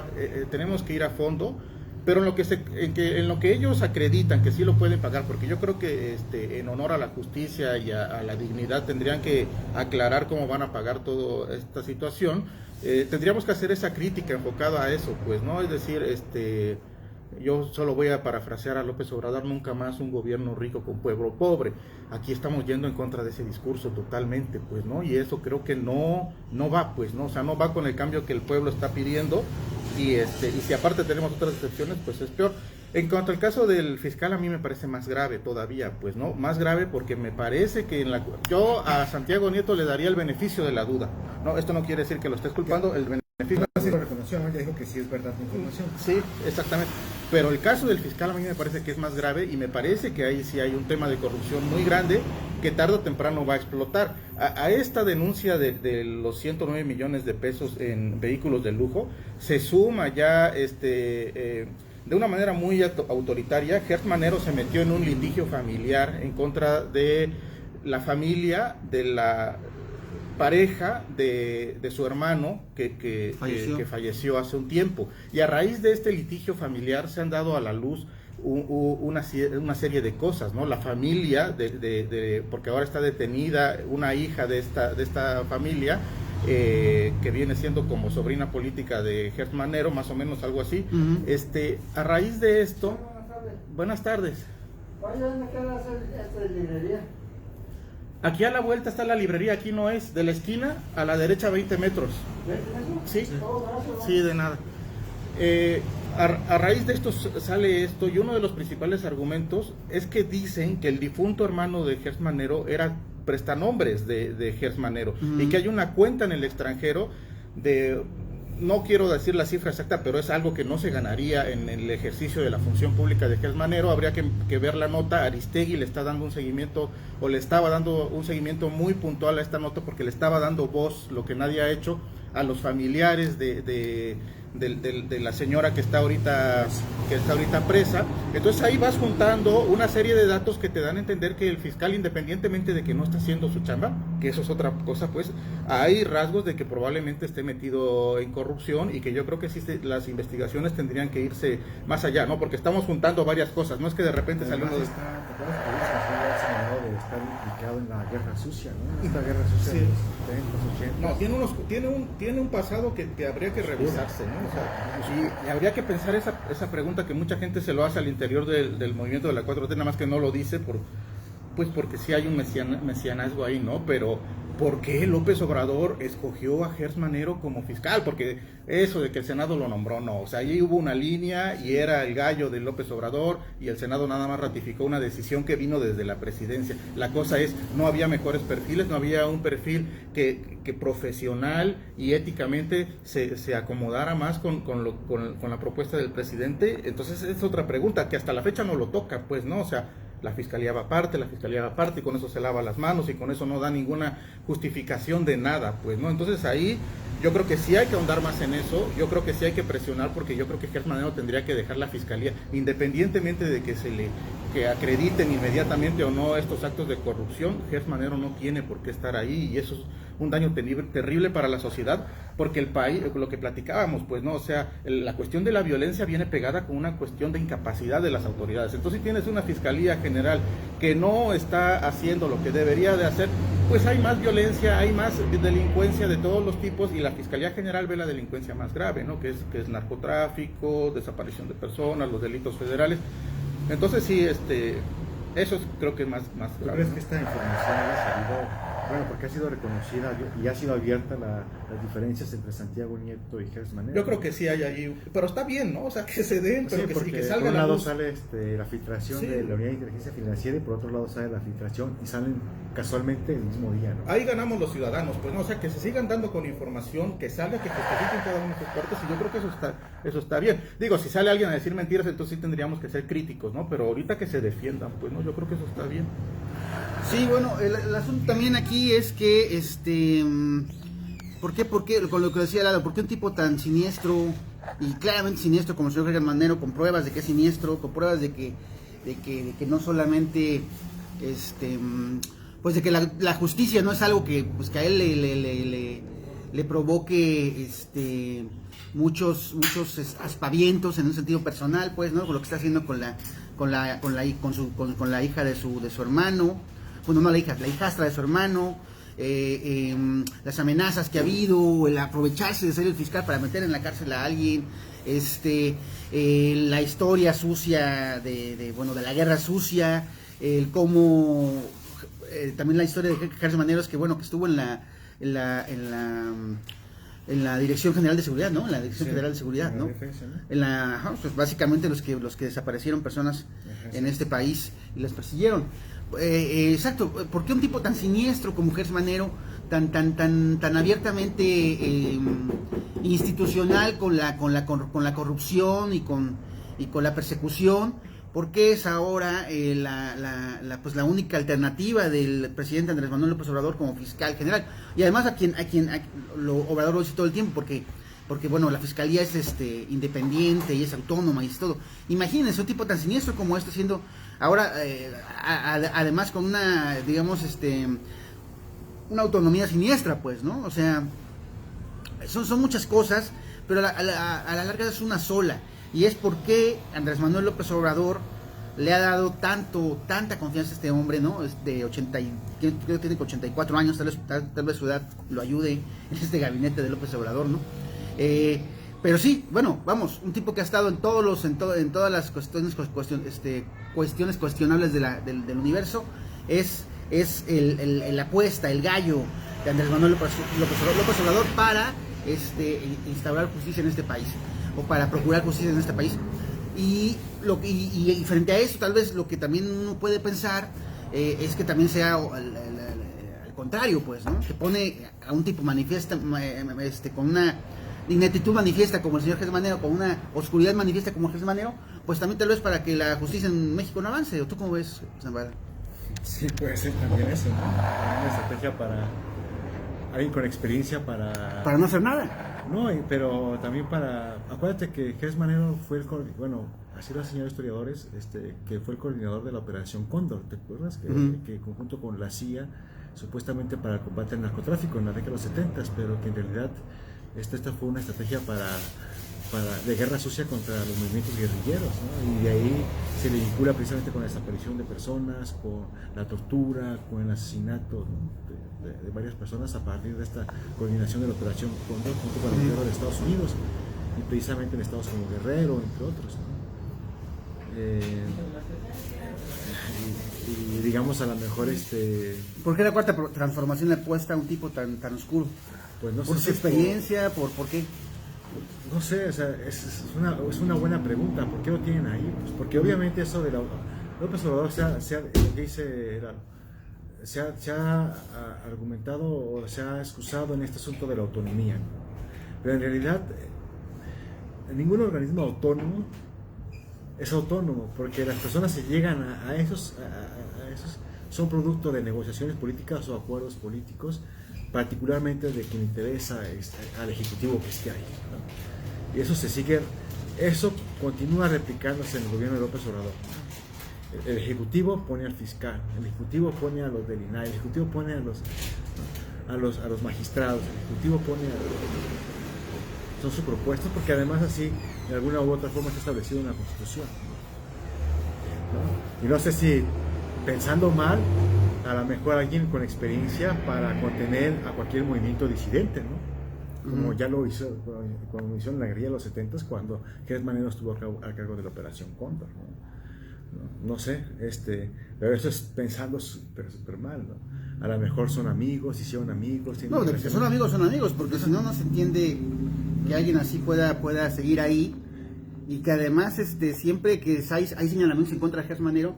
a fondo, pero en lo que ellos acreditan que sí lo pueden pagar, porque yo creo que en honor a la justicia y a la dignidad tendrían que aclarar cómo van a pagar toda esta situación. Tendríamos que hacer esa crítica enfocada a eso, pues, ¿no? Es decir, yo solo voy a parafrasear a López Obrador: nunca más un gobierno rico con pueblo pobre. Aquí estamos yendo en contra de ese discurso totalmente, pues, ¿no? Y eso creo que no va, pues, ¿no? O sea, no va con el cambio que el pueblo está pidiendo. y si aparte tenemos otras excepciones, pues es peor. En cuanto al caso del fiscal, a mí me parece más grave todavía, pues no, más grave porque me parece que yo a Santiago Nieto le daría el beneficio de la duda. No, esto no quiere decir que lo estés culpando, el beneficio. Sí lo reconoció, ¿no? Ya dijo que sí es verdad la información. Sí, exactamente. Pero el caso del fiscal a mí me parece que es más grave y me parece que ahí sí hay un tema de corrupción muy grande que tarde o temprano va a explotar. A esta denuncia de los 109 millones de pesos en vehículos de lujo se suma ya de una manera muy autoritaria. Gertz Manero se metió en un litigio familiar en contra de la familia de la pareja de su hermano que falleció hace un tiempo. Y a raíz de este litigio familiar se han dado a la luz una serie de cosas, ¿no? La familia, porque ahora está detenida una hija de esta familia, que viene siendo como sobrina política de Gertz Manero, más o menos algo así. A raíz de esto... Buenas tardes. Oye, ¿dónde queda esta librería? Aquí a la vuelta está la librería, aquí no es, de la esquina a la derecha 20 metros. Sí, sí, de nada. A raíz de esto sale esto, y uno de los principales argumentos es que dicen que el difunto hermano de Gertz Manero era prestanombres de Gertz Manero, y que hay una cuenta en el extranjero de... No quiero decir la cifra exacta, pero es algo que no se ganaría en el ejercicio de la función pública de Gertz Manero. Habría que ver la nota. Aristegui le está dando un seguimiento, o le estaba dando un seguimiento muy puntual a esta nota, porque le estaba dando voz, lo que nadie ha hecho, a los familiares de la señora que está ahorita presa. Entonces ahí vas juntando una serie de datos que te dan a entender que el fiscal, independientemente de que no está haciendo su chamba, que eso es otra cosa, pues hay rasgos de que probablemente esté metido en corrupción, y que yo creo que sí las investigaciones tendrían que irse más allá, ¿no? Porque estamos juntando varias cosas, no es que de repente además salimos de estar implicado en la guerra sucia, ¿no? Esta guerra sucia de los 70s, 80s. No, tiene un pasado que habría que revisarse, ¿no? O sea, y habría que pensar esa pregunta que mucha gente se lo hace al interior del movimiento de la 4T, nada más que no lo dice porque sí hay un mesianazgo ahí, ¿no? Pero ¿por qué López Obrador escogió a Gertz Manero como fiscal? Porque eso de que el Senado lo nombró, no. O sea, allí hubo una línea y era el gallo de López Obrador, y el Senado nada más ratificó una decisión que vino desde la presidencia. La cosa es, no había mejores perfiles, no había un perfil que profesional y éticamente se acomodara más con la propuesta del presidente. Entonces es otra pregunta que hasta la fecha no lo toca, pues, ¿no? O sea, la fiscalía va aparte, y con eso se lava las manos, y con eso no da ninguna justificación de nada, pues, ¿no? Entonces ahí yo creo que sí hay que ahondar más en eso, yo creo que sí hay que presionar, porque yo creo que Gertz Manero tendría que dejar la fiscalía, independientemente de que acrediten inmediatamente o no estos actos de corrupción. Gertz Manero no tiene por qué estar ahí, y eso es un daño terrible para la sociedad, porque el país, lo que platicábamos, pues, ¿no? O sea, la cuestión de la violencia viene pegada con una cuestión de incapacidad de las autoridades. Entonces, si tienes una fiscalía general que no está haciendo lo que debería de hacer, pues hay más violencia, hay más delincuencia de todos los tipos, y la fiscalía general ve la delincuencia más grave, ¿no? Que es narcotráfico, desaparición de personas, los delitos federales. Entonces sí, eso creo que es más grave. ¿Tú crees que esta información haya salido? Bueno, porque ha sido reconocida y ha sido abierta las diferencias entre Santiago Nieto y Gertz Manero. Yo creo que sí hay allí, pero está bien, ¿no? O sea, que se den, pero sí, que salga por un la lado luz. sale la filtración de la Unidad de Inteligencia Financiera, y por otro lado sale la filtración, y salen casualmente el mismo día, ¿no? Ahí ganamos los ciudadanos, pues, ¿no? O sea, que se sigan dando con información, que salga, que justifiquen cada una de sus partes, y yo creo que eso está bien. Digo, si sale alguien a decir mentiras, entonces sí tendríamos que ser críticos, ¿no? Pero ahorita que se defiendan, pues, ¿no? Yo creo que eso está bien. Sí, bueno, el asunto también aquí es que, ¿por qué, con lo que decía Lalo, por qué un tipo tan siniestro, y claramente siniestro como el señor Gertz Manero, con pruebas de que es siniestro, con pruebas de que no solamente, pues de que la justicia no es algo que, pues, que a él le provoque, muchos aspavientos en un sentido personal, pues, ¿no? Con lo que está haciendo con la hija de su hermano, bueno, no la hijastra de su hermano, las amenazas que ha habido, el aprovecharse de ser el fiscal para meter en la cárcel a alguien, la historia sucia de la guerra sucia, el cómo, también la historia de Gertz Manero, es que, bueno, que estuvo en la en la Dirección General de Seguridad, ¿no? En la Dirección Sí, Federal de Seguridad, la ¿no? defensa, ¿no? En la, ajá, pues básicamente los que desaparecieron personas Ajá, en sí. este país y las persiguieron. Exacto, ¿por qué un tipo tan siniestro como Gers Manero, tan abiertamente institucional con la corrupción y con la persecución? ¿Por qué es ahora pues la única alternativa del presidente Andrés Manuel López Obrador como fiscal general? Y además a quien Obrador lo dice todo el tiempo, porque bueno, la fiscalía es independiente y es autónoma y es todo. Imagínense un tipo tan siniestro como este siendo ahora además con una, digamos, una autonomía siniestra, pues, ¿no? O sea, son muchas cosas, pero a la larga es una sola, y es porque Andrés Manuel López Obrador le ha dado tanta confianza a este hombre, ¿no? Es de 80 creo que tiene 84 años, tal vez su edad lo ayude en este gabinete de López Obrador, ¿no? Pero sí, bueno, vamos, un tipo que ha estado en todas las cuestiones cuestionables del universo, es la apuesta, el gallo de Andrés Manuel López Obrador para instaurar justicia en este país, o para procurar justicia en este país. Y frente a eso, tal vez lo que también uno puede pensar es que también sea al contrario, pues, ¿no? Que pone a un tipo manifiesta, con una ineptitud manifiesta como el señor Gers Manero, con una oscuridad manifiesta como Gers Manero, pues también tal vez para que la justicia en México no avance. ¿O tú cómo ves, Zambada? Sí, puede ser también eso, ¿no? Una estrategia para alguien con experiencia Para no hacer nada. No, pero también para... Acuérdate que Gers Manero fue bueno, así lo han señalado historiadores, que fue el coordinador de la Operación Cóndor, ¿te acuerdas? Que conjunto con la CIA, supuestamente para el combate al narcotráfico en la década de los 70, pero que en realidad esta fue una estrategia de guerra sucia contra los movimientos guerrilleros, ¿no? Y de ahí se le vincula precisamente con la desaparición de personas, con la tortura, con el asesinato, ¿no? de varias personas a partir de esta coordinación de la Operación Cóndor junto con el gobierno de Estados Unidos y precisamente en estados como Guerrero, entre otros, ¿no? Y digamos a lo mejor ¿Por qué la cuarta transformación le apuesta a un tipo tan oscuro? pues no ¿Por sé su si experiencia? ¿Por qué? No sé, o sea, es una buena pregunta. ¿Por qué lo tienen ahí? Pues porque obviamente eso de López Obrador lo que dice se ha argumentado o se ha excusado en este asunto de la autonomía, ¿no? Pero en realidad ningún organismo autónomo es autónomo, porque las personas se llegan a esos son producto de negociaciones políticas o acuerdos políticos, particularmente de quien interesa al ejecutivo que esté ahí, ¿no? Y eso continúa replicándose en el gobierno de López Obrador. El ejecutivo pone al fiscal, el ejecutivo pone a los del INAI, el ejecutivo pone a los magistrados, el ejecutivo pone son sus propuestas, porque además así de alguna u otra forma está establecido en la Constitución, ¿no? Y no sé si pensando mal, a lo mejor alguien con experiencia para contener a cualquier movimiento disidente, ¿no? Como ya lo hizo, como hizo en la guerrilla de los 70s, cuando Gers Manero estuvo a cargo de la Operación Cóndor, ¿no? No sé, pero eso es pensando súper mal, ¿no? A lo mejor son amigos, hicieron amigos. No, de que son amigos, porque si no, no se entiende que alguien así pueda seguir ahí, y que además siempre que hay señalamientos en contra de Gers Manero,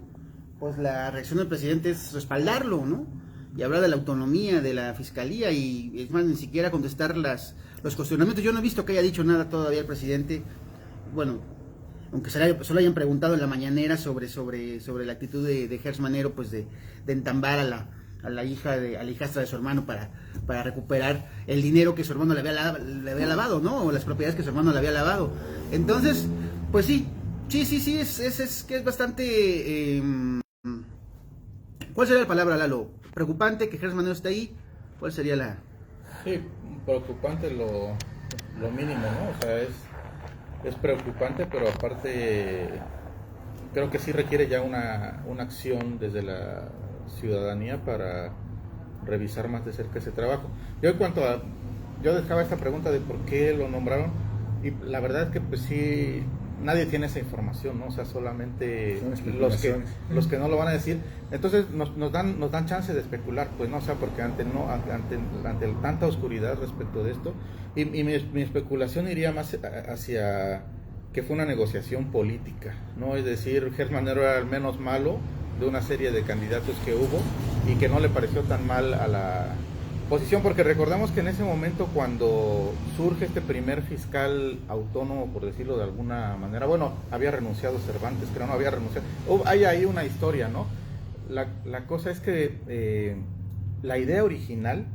pues la reacción del presidente es respaldarlo, ¿no? Y hablar de la autonomía de la fiscalía, y es más, ni siquiera contestar los cuestionamientos. Yo no he visto que haya dicho nada todavía el presidente, bueno, aunque solo hayan preguntado en la mañanera sobre la actitud de Gers Manero, pues de entambar a la hijastra de su hermano para recuperar el dinero que su hermano le había lavado, ¿no? O las propiedades que su hermano le había lavado. Entonces, pues sí, es que es bastante... ¿Cuál sería la palabra, Lalo? Preocupante que Gers Manero esté ahí. ¿Cuál sería la...? Sí, preocupante lo mínimo, ¿no? O sea, es preocupante, pero aparte creo que sí requiere ya una acción desde la ciudadanía para revisar más de cerca ese trabajo. Yo dejaba esta pregunta de por qué lo nombraron, y la verdad es que pues sí nadie tiene esa información, ¿no? O sea, solamente Son los que especulaciones. no lo van a decir. Entonces nos dan chance de especular, pues, ¿no? O sea, porque ante tanta oscuridad respecto de esto, y mi especulación iría más hacia que fue una negociación política, ¿no? Es decir, Gertz Manero era el menos malo de una serie de candidatos que hubo y que no le pareció tan mal a la posición, porque recordamos que en ese momento, cuando surge este primer fiscal autónomo, por decirlo de alguna manera, bueno, había renunciado Cervantes, creo, no había renunciado, hay ahí una historia, ¿no? La cosa es que la idea original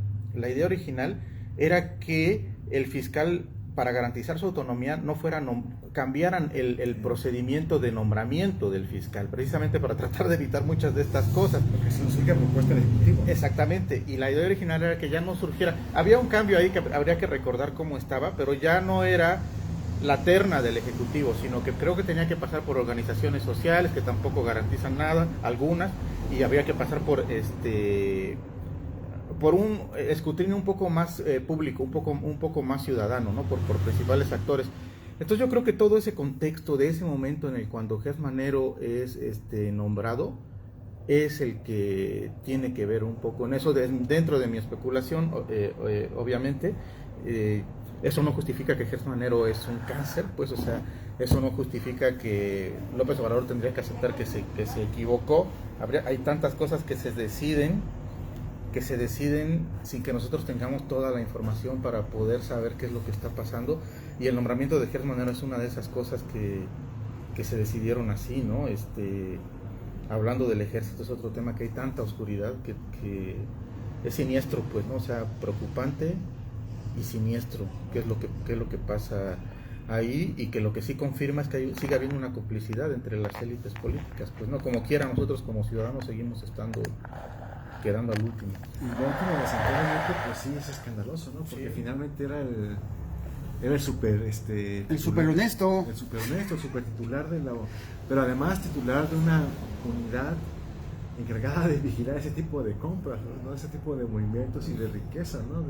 era que el fiscal, para garantizar su autonomía, no cambiaran el procedimiento de nombramiento del fiscal, precisamente para tratar de evitar muchas de estas cosas. Porque se nos surge propuesta del Ejecutivo. Exactamente, y la idea original era que ya no surgiera, había un cambio ahí que habría que recordar cómo estaba, pero ya no era la terna del Ejecutivo, sino que creo que tenía que pasar por organizaciones sociales que tampoco garantizan nada, algunas, y habría que pasar por un escrutinio un poco más público, un poco más ciudadano, ¿no? Por principales actores. Entonces yo creo que todo ese contexto de ese momento en el cuando Gertz Manero es nombrado es el que tiene que ver un poco en eso, dentro de mi especulación, obviamente. Eso no justifica que Gertz Manero es un cáncer, pues, o sea, eso no justifica que López Obrador tendría que aceptar que se equivocó. Hay tantas cosas que se deciden sin que nosotros tengamos toda la información para poder saber qué es lo que está pasando, y el nombramiento de Gertz Manero es una de esas cosas que se decidieron así, ¿no? Hablando del ejército, es otro tema que hay tanta oscuridad que es siniestro, pues, ¿no? O sea, preocupante y siniestro, qué es lo que pasa ahí, y que lo que sí confirma es que sigue habiendo una complicidad entre las élites políticas, pues, ¿no? Como quiera, nosotros como ciudadanos seguimos quedando al último. Y lo último, lamentablemente, pues sí, es escandaloso, ¿no? Porque finalmente era el super el súper honesto, el super titular pero además titular de una unidad encargada de vigilar ese tipo de compras, ¿no? Ese tipo de movimientos y de riqueza, ¿no?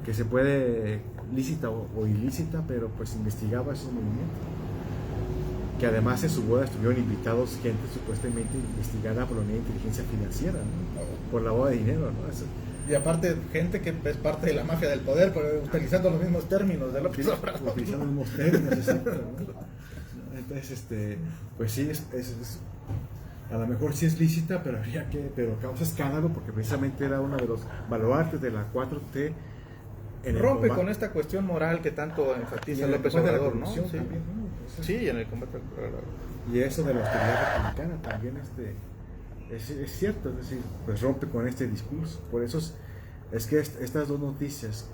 Que se puede lícita o ilícita, pero pues investigaba esos movimientos, que además en su boda estuvieron invitados gente supuestamente investigada por la unidad de inteligencia financiera, ¿no? Por lavado de dinero, ¿no? Eso. Y aparte, gente que es parte de la mafia del poder, pero utilizando los mismos términos de López Obrador. Utilizando los mismos términos, exacto, ¿no? Entonces, pues sí, a lo mejor sí es lícita, pero causa escándalo, porque precisamente era uno de los baluartes de la 4T. Rompe con esta cuestión moral que tanto enfatiza López Obrador, ¿no? Sí. También, ¿no? Pues Sí, en el combate y eso de la austeridad republicana también es cierto, es decir, pues rompe con este discurso. Por eso es que estas dos noticias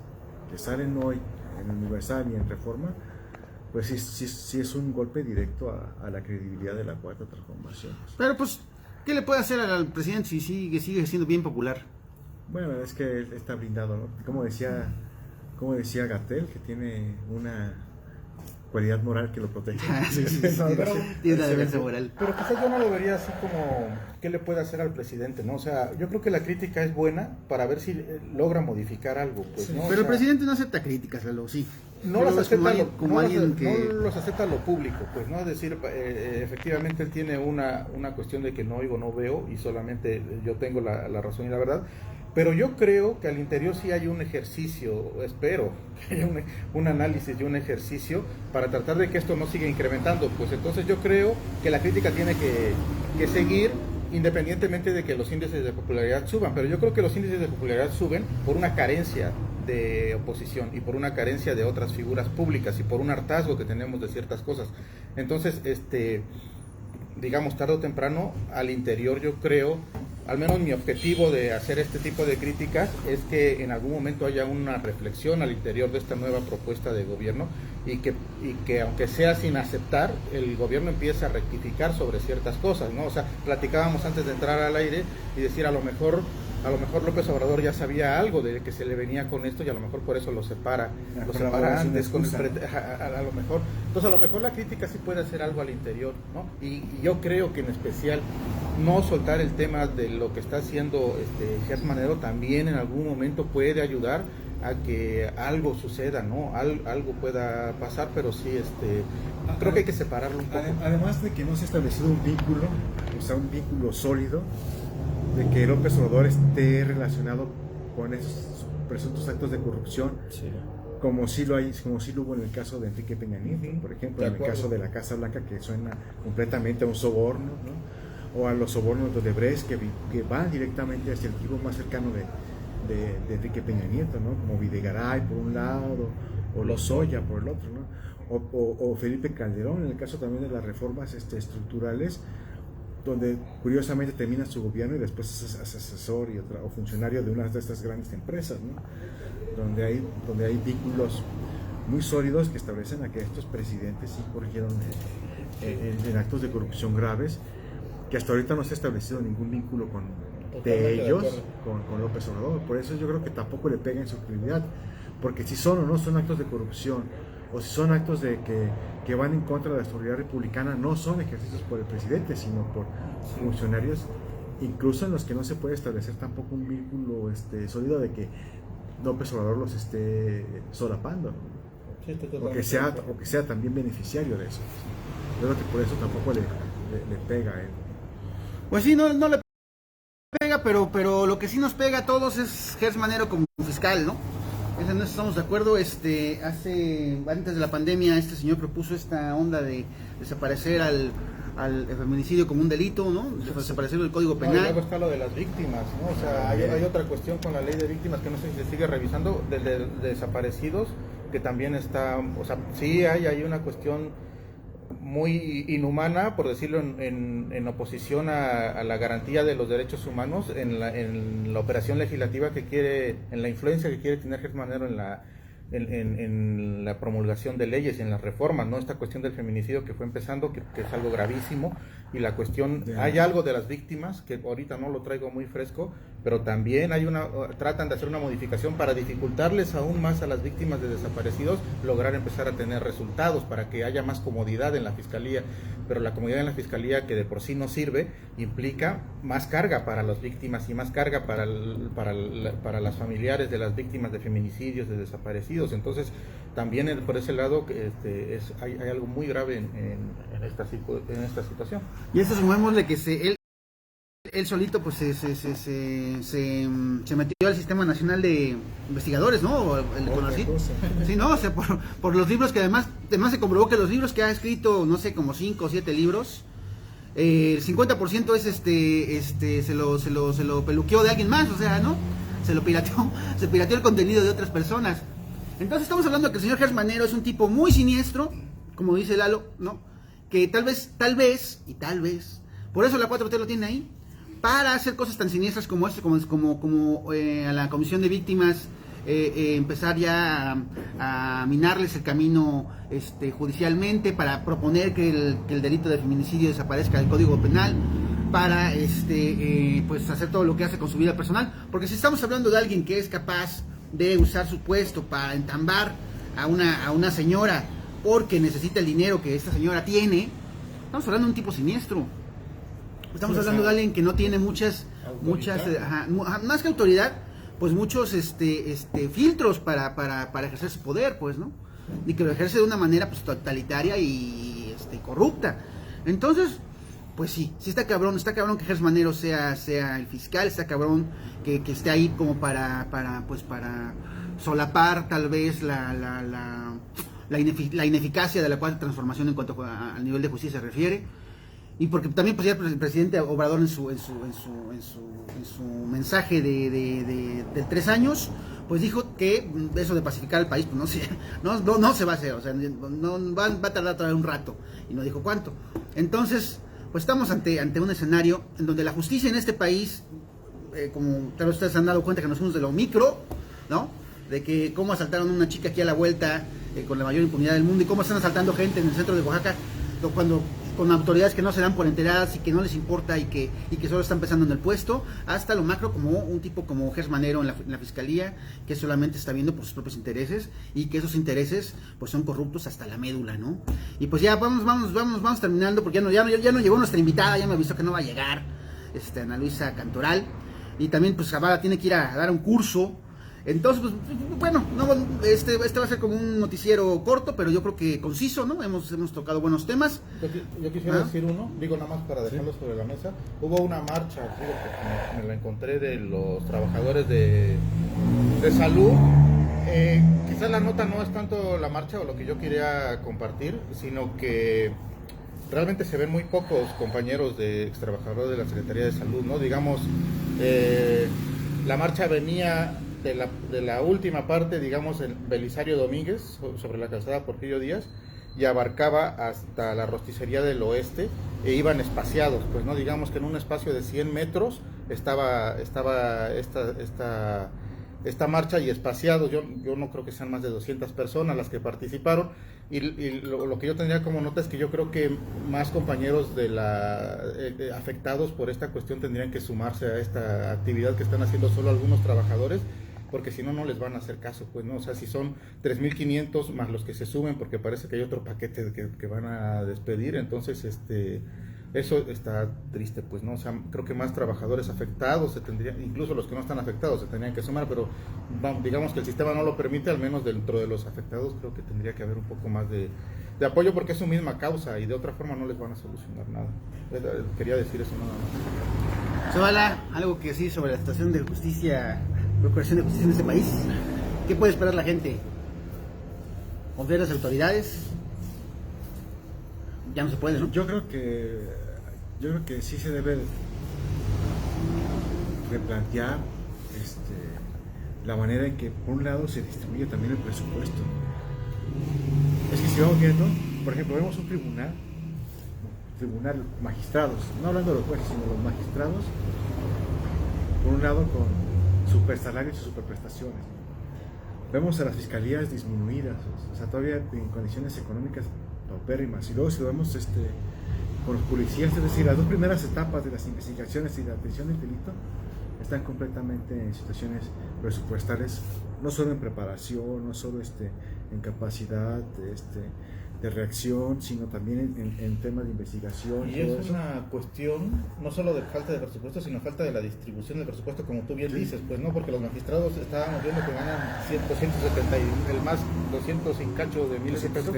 que salen hoy en Universal y en Reforma, pues sí es un golpe directo a la credibilidad de la Cuarta Transformación. pero pues, ¿qué le puede hacer al presidente si sigue siendo bien popular? Bueno, es que él está blindado, ¿no? Como decía Gatell, que tiene una cualidad moral que lo protege. Sí, tiene una defensa moral. Pero quizás yo no lo vería así como qué le puede hacer al presidente, ¿no? O sea, yo creo que la crítica es buena para ver si logra modificar algo, pues, ¿no? Pero o el presidente no acepta críticas, Lalo, sí. no Pero los es como acepta alguien, alguien que... no los acepta lo público, pues, ¿no? Es decir, efectivamente él tiene una cuestión de que no oigo, no veo, y solamente yo tengo la razón y la verdad. Pero yo creo que al interior sí hay un ejercicio, espero que haya un análisis y un ejercicio para tratar de que esto no siga incrementando. Pues entonces yo creo que la crítica tiene que seguir, independientemente de que los índices de popularidad suban. Pero yo creo que los índices de popularidad suben por una carencia de oposición y por una carencia de otras figuras públicas y por un hartazgo que tenemos de ciertas cosas. Entonces, digamos, tarde o temprano, al interior yo creo, al menos mi objetivo de hacer este tipo de críticas es que en algún momento haya una reflexión al interior de esta nueva propuesta de gobierno y que aunque sea sin aceptar, el gobierno empiece a rectificar sobre ciertas cosas, ¿no? O sea, platicábamos antes de entrar al aire y decir a lo mejor López Obrador ya sabía algo de que se le venía con esto y a lo mejor por eso lo separa antes con a lo mejor. Entonces a lo mejor la crítica sí puede hacer algo al interior, ¿no? Y yo creo que en especial no soltar el tema de lo que está haciendo Gertz Manero también en algún momento puede ayudar a que algo suceda, ¿no? Algo pueda pasar, pero sí, creo que hay que separarlo un poco. Además de que no se ha establecido un vínculo, o sea, un vínculo sólido, de que López Obrador esté relacionado con esos presuntos actos de corrupción, Sí. como sí lo hubo en el caso de Enrique Peña Nieto, por ejemplo, De en el acuerdo. caso de la Casa Blanca, que suena completamente a un soborno, ¿no? O a los sobornos de Odebrecht que van directamente hacia el equipo más cercano de Enrique Peña Nieto, ¿no? Como Videgaray por un lado, o Lozoya por el otro, ¿no? O Felipe Calderón, en el caso también de las reformas estructurales, donde curiosamente termina su gobierno y después es asesor o funcionario de una de estas grandes empresas, ¿no? Donde hay vínculos muy sólidos que establecen a que estos presidentes sí corrigieron en actos de corrupción graves, que hasta ahorita no se ha establecido ningún vínculo Totalmente de de ellos acuerdo. con López Obrador. Por eso yo creo que tampoco le pega en su credibilidad, porque si son o no son actos de corrupción, o si son actos que van en contra de la autoridad republicana, no son ejercidos por el presidente, sino por funcionarios, incluso en los que no se puede establecer tampoco un vínculo sólido de que López Obrador los esté solapando, ¿no? Sí, estoy o totalmente que sea de acuerdo. también beneficiario de eso. Yo creo que por eso tampoco le pega a él. Pues sí, no le pega, pero lo que sí nos pega a todos es Gers Manero como fiscal, ¿no? En eso estamos de acuerdo. Antes de la pandemia, este señor propuso esta onda de desaparecer al feminicidio como un delito, ¿no? Desaparecer del Código No, y luego Penal. está lo de las víctimas, ¿no? O sea, hay otra cuestión con la ley de víctimas que no sé si se sigue revisando, de desaparecidos, que también está, o sea, sí hay una cuestión muy inhumana, por decirlo, en oposición a la garantía de los derechos humanos, en la operación legislativa que quiere, en la influencia que quiere tener Gers Manero en la promulgación de leyes y en las reformas, ¿no? Esta cuestión del feminicidio que fue empezando, que es algo gravísimo, y la cuestión, hay algo de las víctimas, que ahorita no lo traigo muy fresco, pero también tratan de hacer una modificación para dificultarles aún más a las víctimas de desaparecidos lograr empezar a tener resultados, para que haya más comodidad en la fiscalía, pero la comodidad en la fiscalía, que de por sí no sirve, implica más carga para las víctimas y más carga para las familiares de las víctimas de feminicidios, de desaparecidos. Entonces también por ese lado hay algo muy grave en esta situación. Y esto sumémosle que él solito pues se metió al Sistema Nacional de Investigadores, ¿no? El CONACYT. Sí, no, o sea, por los libros que además se comprobó que los libros que ha escrito, no sé, como 5 o 7 libros, el 50% es se lo peluqueó de alguien más, o sea, ¿no? Se pirateó el contenido de otras personas. Entonces estamos hablando de que el señor Gers Manero es un tipo muy siniestro, como dice Lalo, ¿no? Que tal vez, por eso la 4T lo tiene ahí, para hacer cosas tan siniestras como como a la Comisión de Víctimas, empezar ya a minarles el camino judicialmente, para proponer que el delito de feminicidio desaparezca del Código Penal, para pues hacer todo lo que hace con su vida personal, porque si estamos hablando de alguien que es capaz de usar su puesto para entambar a una señora porque necesita el dinero que esta señora tiene, estamos hablando de un tipo siniestro. Estamos hablando de alguien que no tiene muchas más que autoridad, pues muchos filtros para ejercer su poder, pues, ¿no? Y que lo ejerce de una manera pues totalitaria y corrupta. Entonces, pues sí está cabrón que Gers Manero sea el fiscal, está cabrón que esté ahí como para solapar tal vez la ineficacia de la cuarta transformación en cuanto al nivel de justicia se refiere. Y porque también pues ya el presidente Obrador en su mensaje de 3 años, pues dijo que eso de pacificar el país pues no se va a hacer, o sea, va a tardar todavía un rato, y no dijo cuánto. Entonces, pues estamos ante un escenario en donde la justicia en este país, como tal vez ustedes se han dado cuenta que nos fuimos de lo micro, ¿no? De que cómo asaltaron a una chica aquí a la vuelta con la mayor impunidad del mundo, y cómo están asaltando gente en el centro de Oaxaca, cuando con autoridades que no se dan por enteradas y que no les importa y que solo están pensando en el puesto, hasta lo macro como un tipo como Gers Manero en la fiscalía, que solamente está viendo por sus propios intereses, y que esos intereses pues son corruptos hasta la médula, ¿no? Y pues ya vamos terminando, porque ya no llegó nuestra invitada, ya me avisó que no va a llegar, Ana Luisa Cantoral, y también pues Zavala tiene que ir a dar un curso Entonces, pues, bueno, no, este va a ser como un noticiero corto, pero yo creo que conciso, ¿no? Hemos tocado buenos temas. Yo quisiera decir uno, digo nada más para dejarlo sobre la mesa. Hubo una marcha, digo, porque me la encontré, de los trabajadores de salud. Quizás la nota no es tanto la marcha o lo que yo quería compartir, sino que realmente se ven muy pocos compañeros de ex trabajadores de la Secretaría de Salud, ¿no? Digamos, la marcha venía de la última parte, digamos, en Belisario Domínguez, sobre la calzada Porfirio Díaz, y abarcaba hasta la rosticería del oeste, e iban espaciados, pues, ¿no? Digamos que en un espacio de 100 metros estaba esta marcha y espaciados. Yo no creo que sean más de 200 personas las que participaron, y lo que yo tendría como nota es que yo creo que más compañeros de afectados por esta cuestión tendrían que sumarse a esta actividad que están haciendo solo algunos trabajadores, porque si no, no les van a hacer caso, pues, ¿no? O sea, si son 3.500 más los que se sumen, porque parece que hay otro paquete que van a despedir, entonces, eso está triste, pues, ¿no? O sea, creo que más trabajadores afectados se tendrían, incluso los que no están afectados se tendrían que sumar, pero digamos que el sistema no lo permite, al menos dentro de los afectados creo que tendría que haber un poco más de apoyo, porque es su misma causa y de otra forma no les van a solucionar nada. Quería decir eso nada más. Zavala, algo que decir sobre la situación de justicia, procuración de justicia en este país. ¿Qué puede esperar la gente? ¿Confiar en las autoridades? Ya no se puede, ¿no? Yo creo que sí se debe replantear la manera en que, por un lado, se distribuye también el presupuesto. Es que si vamos viendo, por ejemplo, vemos un tribunal magistrados, no hablando de los jueces, sino los magistrados, por un lado con supersalarios y superprestaciones. Vemos a las fiscalías disminuidas, o sea, todavía en condiciones económicas paupérrimas. Y luego si lo vemos con los policías, es decir, las dos primeras etapas de las investigaciones y la atención del delito están completamente en situaciones presupuestales, no solo en preparación, no solo en capacidad de reacción, sino también en temas de investigación. Y es una cuestión no solo de falta de presupuesto, sino falta de la distribución del presupuesto, como tú bien dices, pues, ¿no? Porque los magistrados estábamos viendo que ganan 270, el más 200 sin cacho de miles de pesos.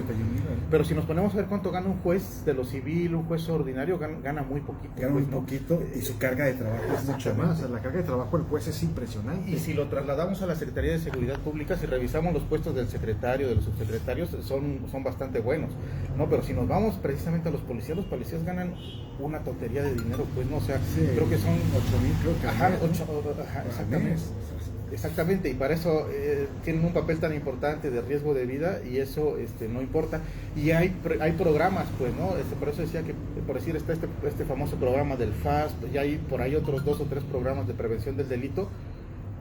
Pero si nos ponemos a ver cuánto gana un juez de lo civil, un juez ordinario, gana muy poquito. Gana muy poquito, y su carga de trabajo es mucho más. O sea, la carga de trabajo del juez es impresionante. Y si lo trasladamos a la Secretaría de Seguridad Pública, si revisamos los puestos del secretario, de los subsecretarios, son bastante buenos, ¿no? Pero si nos vamos precisamente a los policías ganan una tontería de dinero, pues, ¿no? O sea, sí, creo que son 8,000, creo que. Ajá, exactamente. Exactamente, y para eso tienen un papel tan importante de riesgo de vida, y eso no importa. Y hay programas, pues, ¿no? Por eso decía que, por decir, está este famoso programa del FASP, y hay por ahí otros 2 o 3 programas de prevención del delito,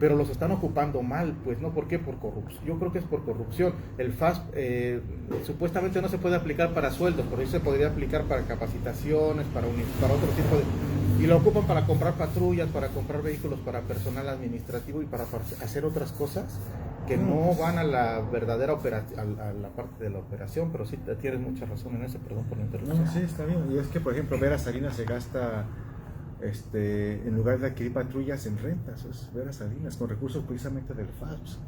pero los están ocupando mal, pues, ¿no? ¿Por qué? Por corrupción. Yo creo que es por corrupción. El FASP supuestamente no se puede aplicar para sueldos, por eso se podría aplicar para capacitaciones, para otro tipo de... Y lo ocupan para comprar patrullas, para comprar vehículos para personal administrativo y para hacer otras cosas que no van a la verdadera a la parte de la operación, pero sí tienes mucha razón en eso, perdón por la interrupción. No, sí, está bien. Y es que, por ejemplo, Vera Salinas se gasta... en lugar de adquirir patrullas en rentas, es Vera Salinas, con recursos precisamente del FAPS.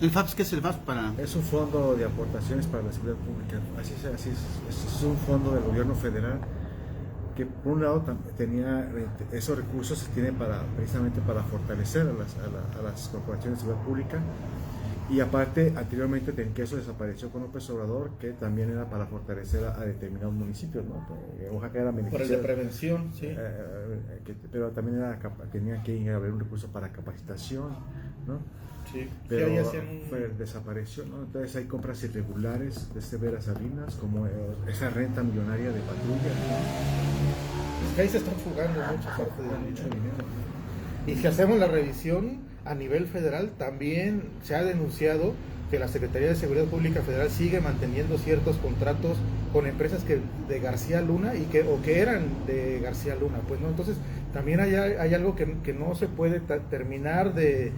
¿El FAPS qué es el FAPS para...? Es un fondo de aportaciones para la seguridad pública, así es un fondo del gobierno federal que por un lado tenía esos recursos, se tiene precisamente para fortalecer a las corporaciones de seguridad pública. Y aparte, anteriormente, que eso desapareció con López Obrador, que también era para fortalecer a determinados municipios, ¿no? Oaxaca era por el de prevención, sí. Pero también tenía que haber un recurso para capacitación, ¿no? Sí, pero sí, desapareció, ¿no? Entonces hay compras irregulares de Vera Salinas, como esa renta millonaria de patrullas, ¿no? Es que ahí se están fugando mucha parte de mucho dinero. Y si hacemos la revisión a nivel federal, también se ha denunciado que la Secretaría de Seguridad Pública Federal sigue manteniendo ciertos contratos con empresas de García Luna o que eran de García Luna, pues, ¿no? Entonces también hay algo que no se puede terminar de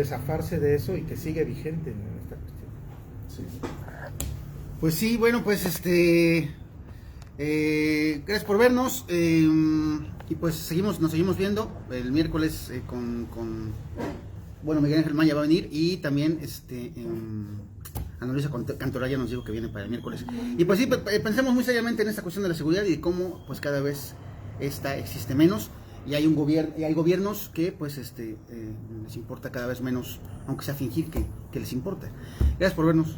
zafarse de eso, y que sigue vigente en esta cuestión. Sí. Pues sí, bueno, pues gracias por vernos, y pues nos seguimos viendo el miércoles con bueno, Miguel Ángel Maya va a venir y también Ana Luisa Cantoraya nos dijo que viene para el miércoles. Y pues sí, pensemos muy seriamente en esta cuestión de la seguridad y de cómo pues cada vez esta existe menos y hay hay gobiernos que pues les importa cada vez menos, aunque sea fingir que les importa. Gracias por vernos.